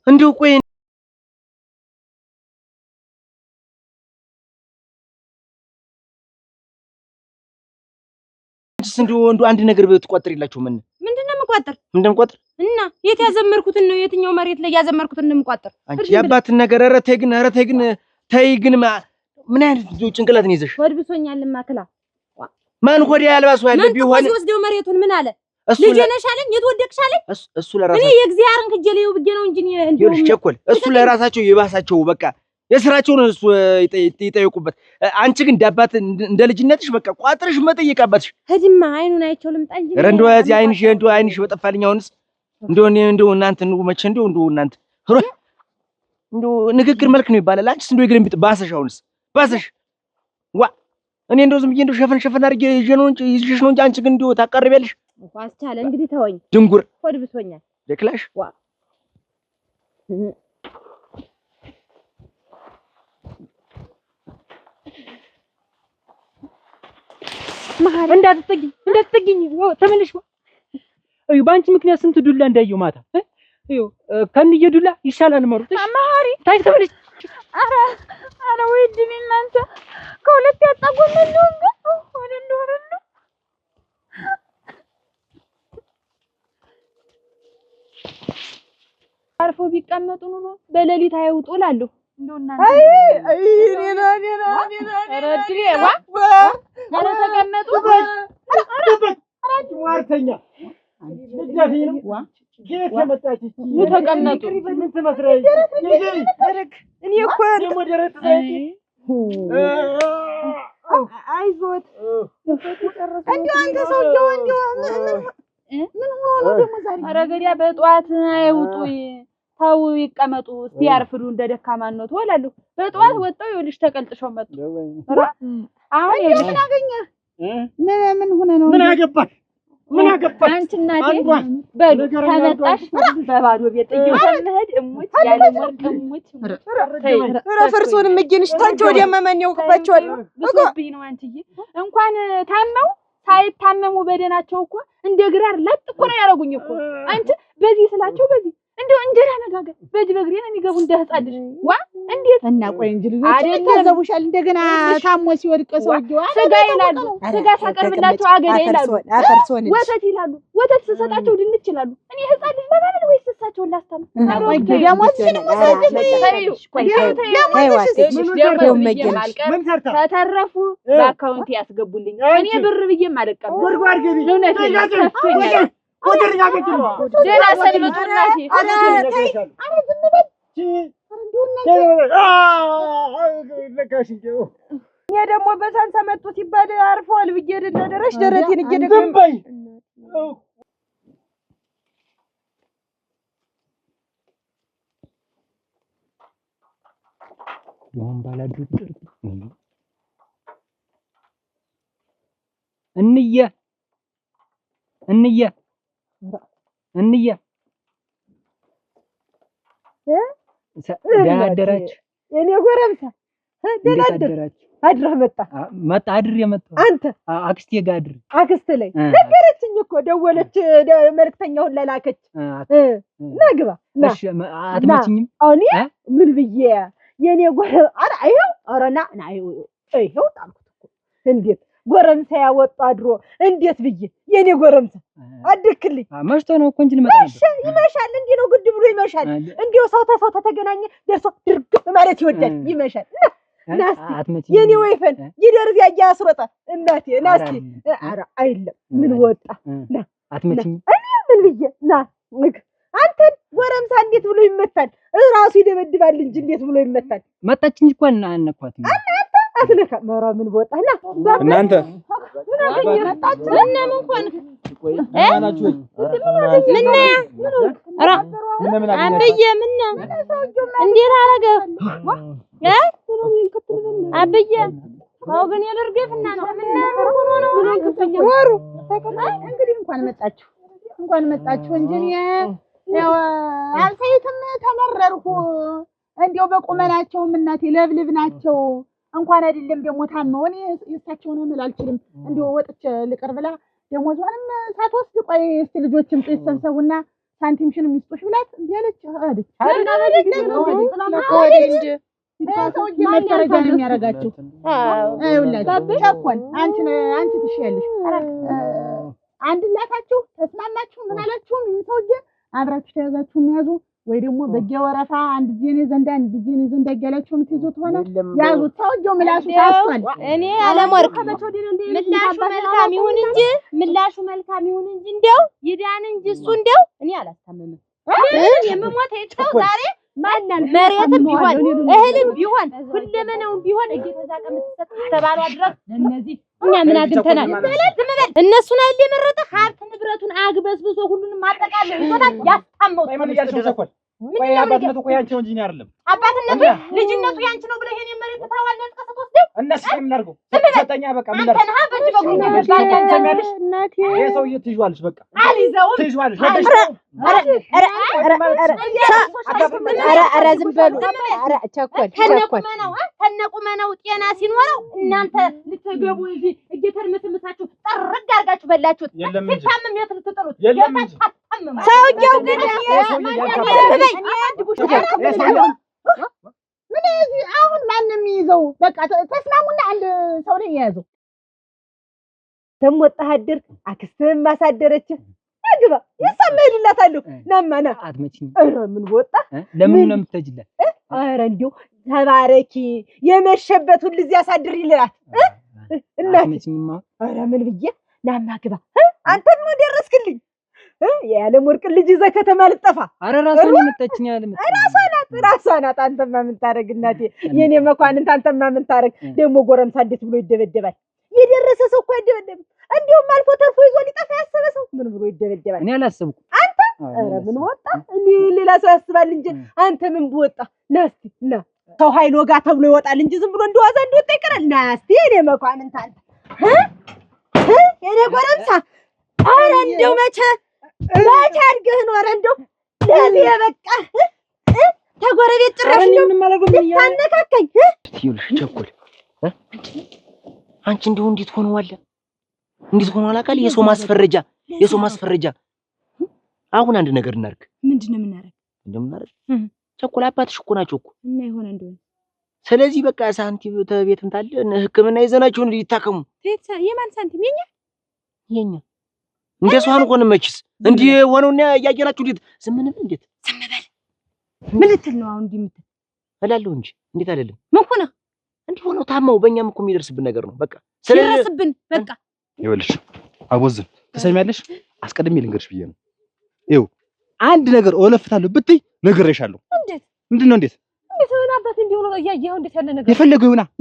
እንደው ቆይ እንደው አንድ ነገር ብትቆጥሪላችሁ ምንድነው የምቆጥር? እንደምቆጥር እና የት ያዘመርኩትን ነው የትኛው መሬት ላይ ያዘመርኩትን ነው የምቆጥር? አንቺ ያባትን ነገር ኧረ ተይ ግን ምን አይነት ጭንቅላት ነው ይዘሽ? ወድብሶኛልማ ክላ ማን ሆዴ ያልባሱ ያለ ቢሆን ወስደው መሬቱን ምን አለ ልጅ ነሽ አለኝ። የተወደቅሽ አለኝ። እሱ ለራሳቸው እኔ የእግዚአብሔርን ከጀሌው ብዬ ነው እንጂ እንደው ቸኮል እሱ ለራሳቸው የባሳቸው በቃ የስራቸውን እሱ ይጠይቁበት። አንቺ ግን ዳባት እንደ ልጅነትሽ በቃ ቋጥረሽ መጠየቅ አባትሽ ህድማ አይኑን አይቸው ልምጣ እንጂ ረንዶ ያዚ አይንሽ በጠፋልኝ። አሁንስ እንደው እናንተ ነው መቼ እንደው እናንተ እንደው ንግግር መልክ ነው ይባላል። አንቺስ እንደው ይግርም ባሰሽ። አሁንስ ባሰሽ ዋ እኔ እንደው ዝም ብዬ እንደው ሸፈን አድርጌ ይዤሽ ነው እንጂ አንቺ ግን እንደው ታቀርቢያለሽ። እንኳን ቻለ እንግዲህ ተወኝ። ድንጉር ሆድ ብሶኛል ለክላሽ ዋ እንዳትጠጊኝ ተመለሽ። እዩ በአንቺ ምክንያት ስንት ዱላ እንዳየው ማታ። እዩ ከንየ ዱላ ይሻላል መሩት። መሀሪ ታይ ተመለሽ። ኧረ ወይ ድን እናንተ ከሁለት ያጣጎን ነው ወደ እንደሆነ አርፎ ቢቀመጡ ኑሮ በሌሊት አይውጡ እላለሁ። እንደው እናንተ ተቀመጡ። ዋርተኛ ተቀመጡ። ምን ትመስላለች? እኔ እኮ ደግሞ ደረት ዘይት አይዞት እንደው አንተ ሰውዬው እንደው ምን ሆኖ ነው ደግሞ ዛሬ? ኧረ ገዲያ በጠዋት አይውጡ ተው ይቀመጡ። እስቲ ያርፍዱ እንደ ደካማነቱ እላለሁ። በጠዋት ወጣው ይኸውልሽ ተቀልጥሸው መጡ። አሁን ይኸውልሽ ምን አገኘ? ምን ሆነ ነው? ምን አገባሽ? ምን አገባሽ? አንቺ እናቴ በሉ ተመጣሽ በባዶ ቤት እየተመሄድ እሙት ያለ ወርቅ እሙት ረፈርሶን መገንሽ ታንቺ ወዲያ ማማን ያውቅባቸዋል ብሶብኝ ነው። አንቺዬ እንኳን ታመው ሳይታመሙ በደናቸው እኮ እንደ ግራር ለጥ እኮ ነው ያረጉኝ እኮ አንቺ በዚህ ስላቸው በዚህ እንደው እንጀራ ነጋገር በእጅ በእግሬ ነው የሚገቡ እንደ ህፃን ልጅ ዋ እንዴት እና ቆይ እንጂ ልጆች ታዘቡሻል። እንደገና ታሞ ሲወድቅ ሰውዬው ስጋ ይላሉ። ስጋ ሳቀርብላቸው አገዳ ይላሉ። ወተት ይላሉ። ወተት ስሰጣቸው ድንች ይላሉ። እኔ ህፃን ልጅ ለማለት ወይስ እሳቸውን ላስታም? ቆይ ደሞዝሽን ከተረፉ በአካውንት ያስገቡልኝ። እኔ ብር ብዬም አልቀበል እውነት ደህና ሰንብቱ እናቴ። እኔ ደግሞ በሳንሳ መጡ ሲባል አርፈዋል ብዬ ደረሽ ደረቴን እየደገምኩ ይሁን ባላድር እንየ ደህና አደራችሁ? የኔ ጎረምሳ ደህና አደራችሁ? አድረህ መጣ አድር የመጣው አንተ አክስቴ ጋር አድር። አክስት ላይ ነገረችኝ እኮ ደወለች፣ መልእክተኛውን ለላከች። ናግባ እሺ አትመችኝም? እኔ ምን ብዬ የኔ ጎረምሳ ና ይኸው ጣልኩት እኮ እንዴት ጎረምሳ ያወጣ አድሮ እንዴት ብዬ የኔ ጎረምሳ አድክልኝ። መሽቶ ነው እኮ እንጂ ልመጣ ነበር። ይመሻል እንዴ ነው ግድ ብሎ ይመሻል። እንዴው ሰው ተሰው ተገናኘ ደርሶ ድርግም ማለት ይወዳል። ይመሻል ናስቲ የኔ ወይፈን ይደርግ ያያስሮጣ እናቴ ናስቲ ኧረ አይለም ምን ወጣ ና አትመችኝ። እኔ ምን ብዬ ና አንተን ጎረምሳ እንዴት ብሎ ይመታል? ራሱ ይደበድባል እንጂ እንዴት ብሎ ይመታል? መጣችኝ እኮ አነኳት። አትነካ መራ ምን ወጣና እናንተ ምን እንኳን አብዬ ምን እንዴት አረገ አብዬ አው ግን የልርገፍና ነው ምን ወሩ እንግዲህ እንኳን መጣችሁ እንጂ ያው አልሰይትም ተመረርኩ። እንዴው በቁመናቸውም እናቴ ለብልብ ናቸው። እንኳን አይደለም ደግሞ ታመው እኔ የእሳቸውን ምን አልችልም። እንዴው ወጥቼ ልቀር ብላ ደሞዟንም ሳትወስድ ቆይ እስቲ ልጆችም ተሰብሰቡና ሳንቲምሽን ሚስጦሽ ብላት እንዴለች አለች። ሰውዬ መፈረጃ ነው የሚያረጋችሁ። ይኸውላችሁ ቸኮል አንቺ ትሽያለሽ። አንድላታችሁ ተስማማችሁ ምን አላችሁም? ይሄን ሰውዬ አብራችሁ ተያዛችሁ የሚያዙ ወይ ደግሞ በየወረፋ አንድ ጊዜ ዘንዳ እያላችሁ የምትይዙት ሆነ ያዙት። ሰውዬው ምላሱ ታስቷል። እኔ አለመርክ ምላሹ መልካም ይሁን እንጂ እንደው ይዳን እንጂ እሱ እንደው እኔ አላስታመምም። የምሞት ይተው ዛሬ ማናል መሬትም ቢሆን እህልም ቢሆን ሁለመናውም ቢሆን እየተዛቀ የምትሰጥ ተባሏ ድረስ ለነዚህ እኛ ምን አግኝተናል? እነሱን አይደል የመረጠ ሀብት ንብረቱን አግበስብሶ ሁሉንም ማጠቃለል ይሆናል። ያስታመው ቆይ አባትነቱ እኮ ያንቺ ነው እንጂ እኔ አይደለም። አባትነቱ ልጅነቱ ያንቺ ነው ብለህ የኔ መሬት ታዋል ያልቀሰት ወስደ እነሱ ምን አድርገው ሰጠኛ በቃ ምን አድርገው አንተና በጅ በኩል ሰሚያለሽ እናቴ ይሄ ሰውዬ ትይዋለሽ በቃ አልይዘው ትይዋለሽ ኧረ ዝም በሉ ኧረ ቸኮል ከነቁመናው ጤና ሲኖረው እናንተ ልትገቡ እዚህ እየተርምስምሳችሁ ጠርግ አድርጋችሁ በላችሁት ሲታመም የት ልትጥሉት ሰውዬው ግን ምን እዚህ አሁን ማንም የሚይዘው በቃ ተስማሙና አንድ ሰው ላይ የያዘው ተሞጣህ አደርክ አክስትህም ማሳደረች አግባ ይሰማይልላታለሁ ናማና አትመጪኝ ኧረ ምን ወጣ ለምን ነው የምትጅላት ኧረ እንዲሁ ተባረኪ የመሸበት ሁሉ እዚህ ያሳድር ይልላት አትመጪኝማ ኧረ ምን ብዬ ናማ ግባ አንተም ነው ደረስክልኝ የዓለም ወርቅ ልጅ ይዘህ ከተማ ልጠፋ ኧረ ራሷን የመጣችኝ ያለም ራሷ ናት አንተማ ምን ታረግ እናቴ የኔ መኳንንት አንተማ ምን ታረግ ደግሞ ጎረምሳ እንዴት ብሎ ይደበደባል የደረሰ ሰው እኮ አይደበደብም እንደውም አልፎ ተርፎ ይዞ ሊጠፋ ያሰበ ሰው ምን ብሎ ይደበደባል እኔ አላሰብኩም አንተ ኧረ ምን ወጣ እኔ ሌላ ሰው ያስባል እንጂ አንተ ምን ብወጣ ናስቲ ና ሰው ኃይል ወጋ ተብሎ ይወጣል እንጂ ዝም ብሎ እንደዋዛ እንደወጣ ይቀራል ናስቲ የኔ መኳንንት አንተ የኔ ጎረምሳ ኧረ እንደው መቼ አድርገህ ኖረ እንደው ለዚህ የበቃ ተጎረቤት ጭራሽ ታነካከኝ ይኸውልሽ ቸኮል አንቺ እንደው እንዴት ሆነዋል አቃል የሰው ማስፈረጃ አሁን አንድ ነገር እናርግ ምንድነው የምናረግ ቸኮል አባትሽ እኮ ናቸው እኮ እና ይሆነ እንደሆነ ስለዚህ በቃ ሳንቲም ተቤትም ታለ ህክምና ይዘናቸው እንዲታከሙ የማን ሳንቲም የኛ እንደሱ አንቆን መችስ እንዴ ሆነውና ያያየናችሁ እንዴት ዝም በል ምን ልትል ነው አሁን እንዲህ የምትል እላለሁ እንጂ እንዴት አይደለም ምን ሆነ እንዲህ ሆነው ታማው በእኛም እኮ የሚደርስብን ነገር ነው በቃ ስለደርስብን በቃ ይኸውልሽ አቦዝን ትሰሚያለሽ አስቀድሜ ልንገርሽ ብዬ ነው ይኸው አንድ ነገር ወለፍታለሁ ብትይ ነግሬሻለሁ እንዴት ምንድነው እንዴት ሆነ አባት እንዲሆነ ያያየው እንዴት ያለ ነገር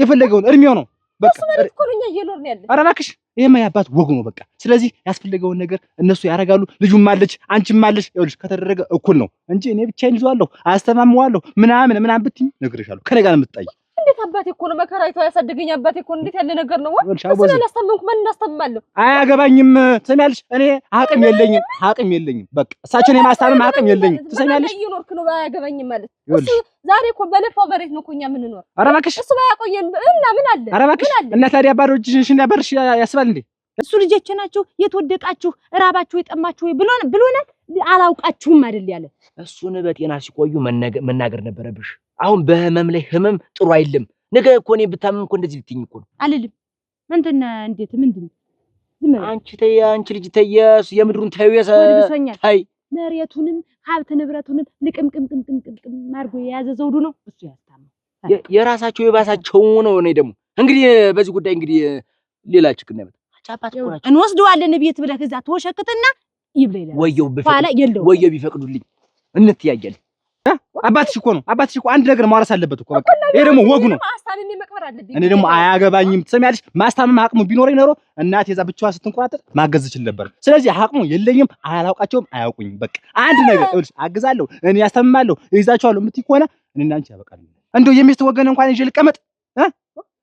የፈለገውን እርሚው ነው በቃ ማለት እኮ ነው እየኖርን ያለ ኧረ እባክሽ ይሄማ ያባት ወግ ነው በቃ ስለዚህ ያስፈልገውን ነገር እነሱ ያረጋሉ ልጁም አለች አንቺም አለሽ ይኸውልሽ ከተደረገ እኩል ነው እንጂ እኔ ብቻዬን ይዟለሁ አስተማምዋለሁ ምናምን ብትይ ነግሬሻለሁ ከኔ ጋር የምትጣይ እንዴት አባቴ እኮ ነው መከራይቶ ያሳደገኝ አባቴ እኮ እንዴት ያለ ነገር ነው ወጥ ስለላስተምንኩ ማን እናስተምማለሁ አያገባኝም ትሰሚያለሽ እኔ አቅም የለኝም በቃ እሳቸውን የማስታመም አቅም የለኝም ትሰሚያለሽ እየኖርክ ነው አያገባኝም ማለት እሱ ዛሬ እኮ በለፋው መሬት ነው እኮ እኛ የምንኖር ኧረ እባክሽ እሱ ባያቆየን እና ምን አለ ኧረ እባክሽ እና ታዲያ ባዶ እጅሽን ያበርሽ ያስባል እንዴ እሱ ልጆች ናችሁ የተወደቃችሁ እራባችሁ የጠማችሁ ብሎናል አላውቃችሁም አይደል ያለ እሱን በጤና ሲቆዩ መናገር ነበረብሽ አሁን በህመም ላይ ህመም ጥሩ አይደለም ነገ እኮ እኔ ብታመም እኮ እንደዚህ ልትይኝ እኮ ነው አልልም አንተና እንዴት ምንድነው አንቺ ልጅ ተያስ የምድሩን ታይ መሬቱንም ሀብት ንብረቱንም ልቅምቅምቅምቅምቅም ማርጎ የያዘ ዘውዱ ነው እሱ ያስታመው የራሳቸው የባሳቸው ነው እኔ ደግሞ እንግዲህ በዚህ ጉዳይ እንግዲህ ሌላ ችግር ነው አቻባት እኮ ናቸው እንወስደዋለን ቤት ብለህ ከዛ ተወሸክትና ይብለይላ ወየው ቢፈቅዱልኝ እንትያያለን አባትሽ እኮ አንድ ነገር ማውራስ አለበት እኮ በቃ ይሄ ደግሞ ወጉ ነው ማስታመም መቅበር አለብኝ እኔ ደግሞ አያገባኝም ትሰሚያለሽ ማስታመም አቅሙ ቢኖረኝ ኖሮ እናቴ እዛ ብቻዋ ስትንቆራጠጥ ማገዝ ይችል ነበር ስለዚህ አቅሙ የለኝም አላውቃቸውም አያውቁኝም በቃ አንድ ነገር እልሽ አግዛለሁ እኔ ያስተምማለሁ ይዛቸዋለሁ የምትይ ከሆነ እኔና አንቺ ያበቃል እንደው የሚስት ወገን እንኳን ይዤ ልቀመጥ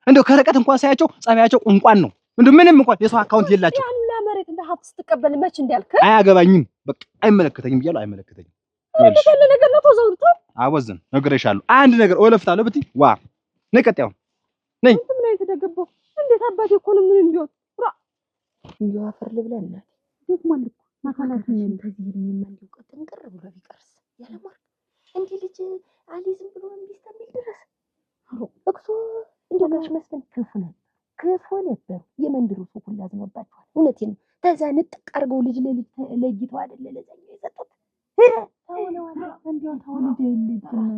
እንደው ከርቀት እንኳን ሳያቸው ጸባያቸው ቁንቋን ነው እንደው ምንም እንኳን የሰው አካውንት የላቸው ያንላ መሬት እንደ ሀብት ስትቀበል መች እንዳልከ አያገባኝም በቃ አይመለከተኝም ብያለሁ አይመለከተኝም እንዴት ያለ ነገር ነው ተዘውርቶ አወዝን ነግሬሻለሁ አንድ ነገር ወለፍታለሁ ብትይ ዋ ነይ ቀጥያው ነይ ምን አይተደገበው እንዴት አባቴ እኮ ነው ምን ቢሆን እንዲሁ አፈር ልብለና ደግሞ ልኩ ማካናት ምን እንደዚህ የማንዲው ቀጥንቅር ብሎ ቢቀርስ ያለማር እንዴ ልጅ አሊ ዝም ብሎ እንዲስተሚል ድረስ እክሱ እንደው ጋሽ መስፍን ክፉ ነበር የመንድሩ ሰው ሁሉ አዝኖባቸዋል እውነቴን ነው ተዛ ንጥቅ አድርገው ልጅ ለልጅ ለይተው አይደለ ለዛኛው የሰጡት ታውለው እንዴት ታውልደ ልጅን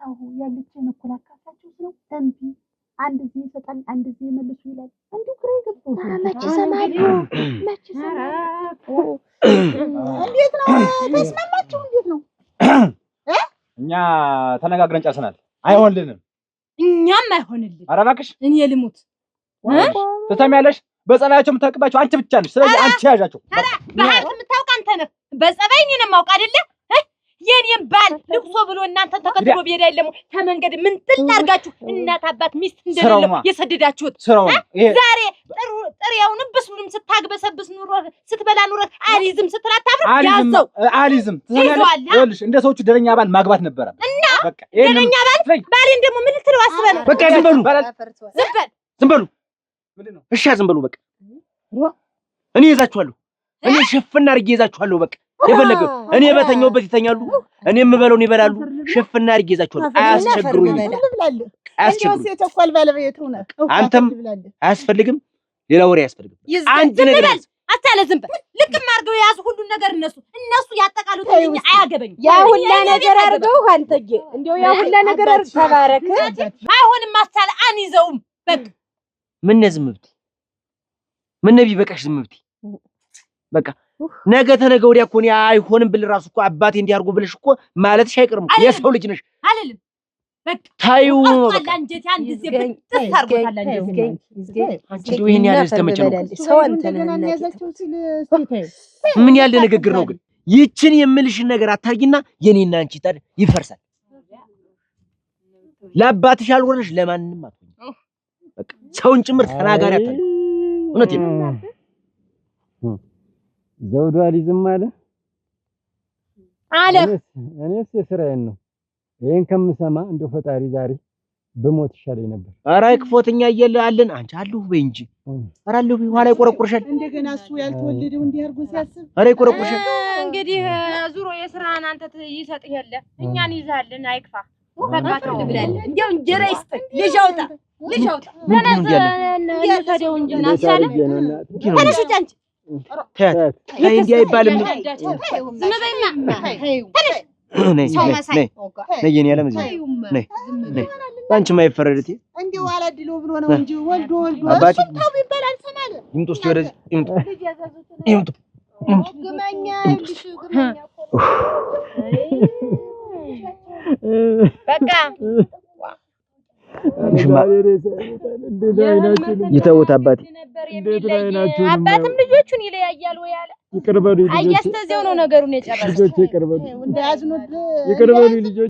ታው ያለችን እኮ አካታቸው ነው እንዴ አንድ ዚህ ይሰጣል አንድ ዚህ መልሱ ይላል እንዴ ግሬ ገብቶ መች ሰማሉ እንዴት ነው ተስማማችሁ እንዴት ነው እኛ ተነጋግረን ጨርሰናል አይሆንልንም እኛም አይሆንልን ኧረ እባክሽ እኔ ልሙት ትሰሚያለሽ በጸባያቸው የምታውቅባቸው አንቺ ብቻ ነሽ ስለዚህ አንቺ ያዣቸው በሀብት የምታውቅ አንተ ነህ በጸባይ እኔን የማውቅ አይደለ የኔም ባል ልቅሶ ብሎ እናንተን ተከትሎ ቢሄድ አይደለም ከመንገድ ምን ትላርጋችሁ እናት አባት ሚስት እንደሌለው የሰደዳችሁት ዛሬ ጥሬውን ብስሉም ስታግበሰብስ ኑሮ ስትበላ ኑሮ አሊዝም ስትላታፍር ያዘው አሊዝም ይኸውልሽ እንደ ሰዎቹ ደረኛ ባል ማግባት ነበረ እና ደረኛ ባሌን ደግሞ ምን ልትለው አስበህ ነው በቃ ዝም በሉ ምንድነው እሺ ዝም በሉ በቃ እኔ ይዛችኋለሁ እኔ ሽፍና አድርጌ ይዛችኋለሁ በቃ የፈለገው እኔ በተኛውበት ይተኛሉ እኔ የምበለውን ይበላሉ ሽፍና አድርጌ ይዛችኋለሁ አያስቸግሩኝ አንተም አያስፈልግም ሌላ ወሬ አያስፈልግም አንድ ነገር አታለ ዝም በል ልክም አድርገው የያዙ ሁሉን ነገር እነሱ ያጠቃሉት እንጂ አያገበኝ ያ ሁላ ነገር አድርገው አንተዬ እንደው ያ ሁላ ነገር አድርገው ተባረክ አይሆንም አታለ አንይዘውም በቃ ምን ዝም ብትይ ምን ነቢ በቃሽ ዝም ብትይ በቃ ነገ ተነገ ወዲያ እኮ ነው አይሆንም ብል ራሱ እኮ አባቴ እንዲያርጉ ብለሽ እኮ ማለትሽ አይቀርም የሰው ልጅ ነሽ አልልም በቃ ታዩ አንጀቴ አንድ ጊዜ ተሳርጎታል አንጀቴ ይሄን ያለ ተመቸ ነው ሰው አንተና ምን ያለ ንግግር ነው ግን ይችን የምልሽን ነገር አታርጊና የኔና አንቺ ታዲያ ይፈርሳል ለአባትሽ አልሆነሽ ለማንንም አትሆኝ በቃ ሰውን ጭምር ተናጋሪ አታል እውነቴን ዘውዱ አሊዝም አለ እኔስ የስራዬን ነው ይሄን ከምሰማ እንደው ፈጣሪ ዛሬ በሞት ይሻለኝ ነበር ኧረ ክፎተኛ እያለን አንቺ አለሁ በይ እንጂ ኧረ አለሁ ኋላ ይቆረቁርሻል እንደገና እሱ ያልተወለደው እንዲህ አድርጎ ሲያስብ ኧረ ይቆረቁርሻል እንግዲህ ዙሮ የስራህን አንተ ይሰጥህ የለ እኛን ይዛልን አይክፋ በቃ ትብላለህ እንደው እንጀራ ይስጥ ልጅ አውጣ ለነሰደው እንጂ እናሳለ ተነሽ ጫንቺ ተያት እንዲህ አይባልም ዝም በይማ ነይ የኔ ያለም እዚህ ነይ አንቺ ማይፈረድት እንደው አላድሎ ብሎ ነው እንጂ ወልዶ አባቴ ታው ይባላል ሰማለ ይምጡ እስቲ ወደዚህ ይምጡ ግማኛ ልጅ ግማኛ በቃ ይተውት አባቴ አባትም ልጆቹን ይለያያል ወይ አለ ይቅርበሉ አያስተዘው ነው ነገሩን የጨረሰው እንደያዝኑት ይቅርበሉ ልጆች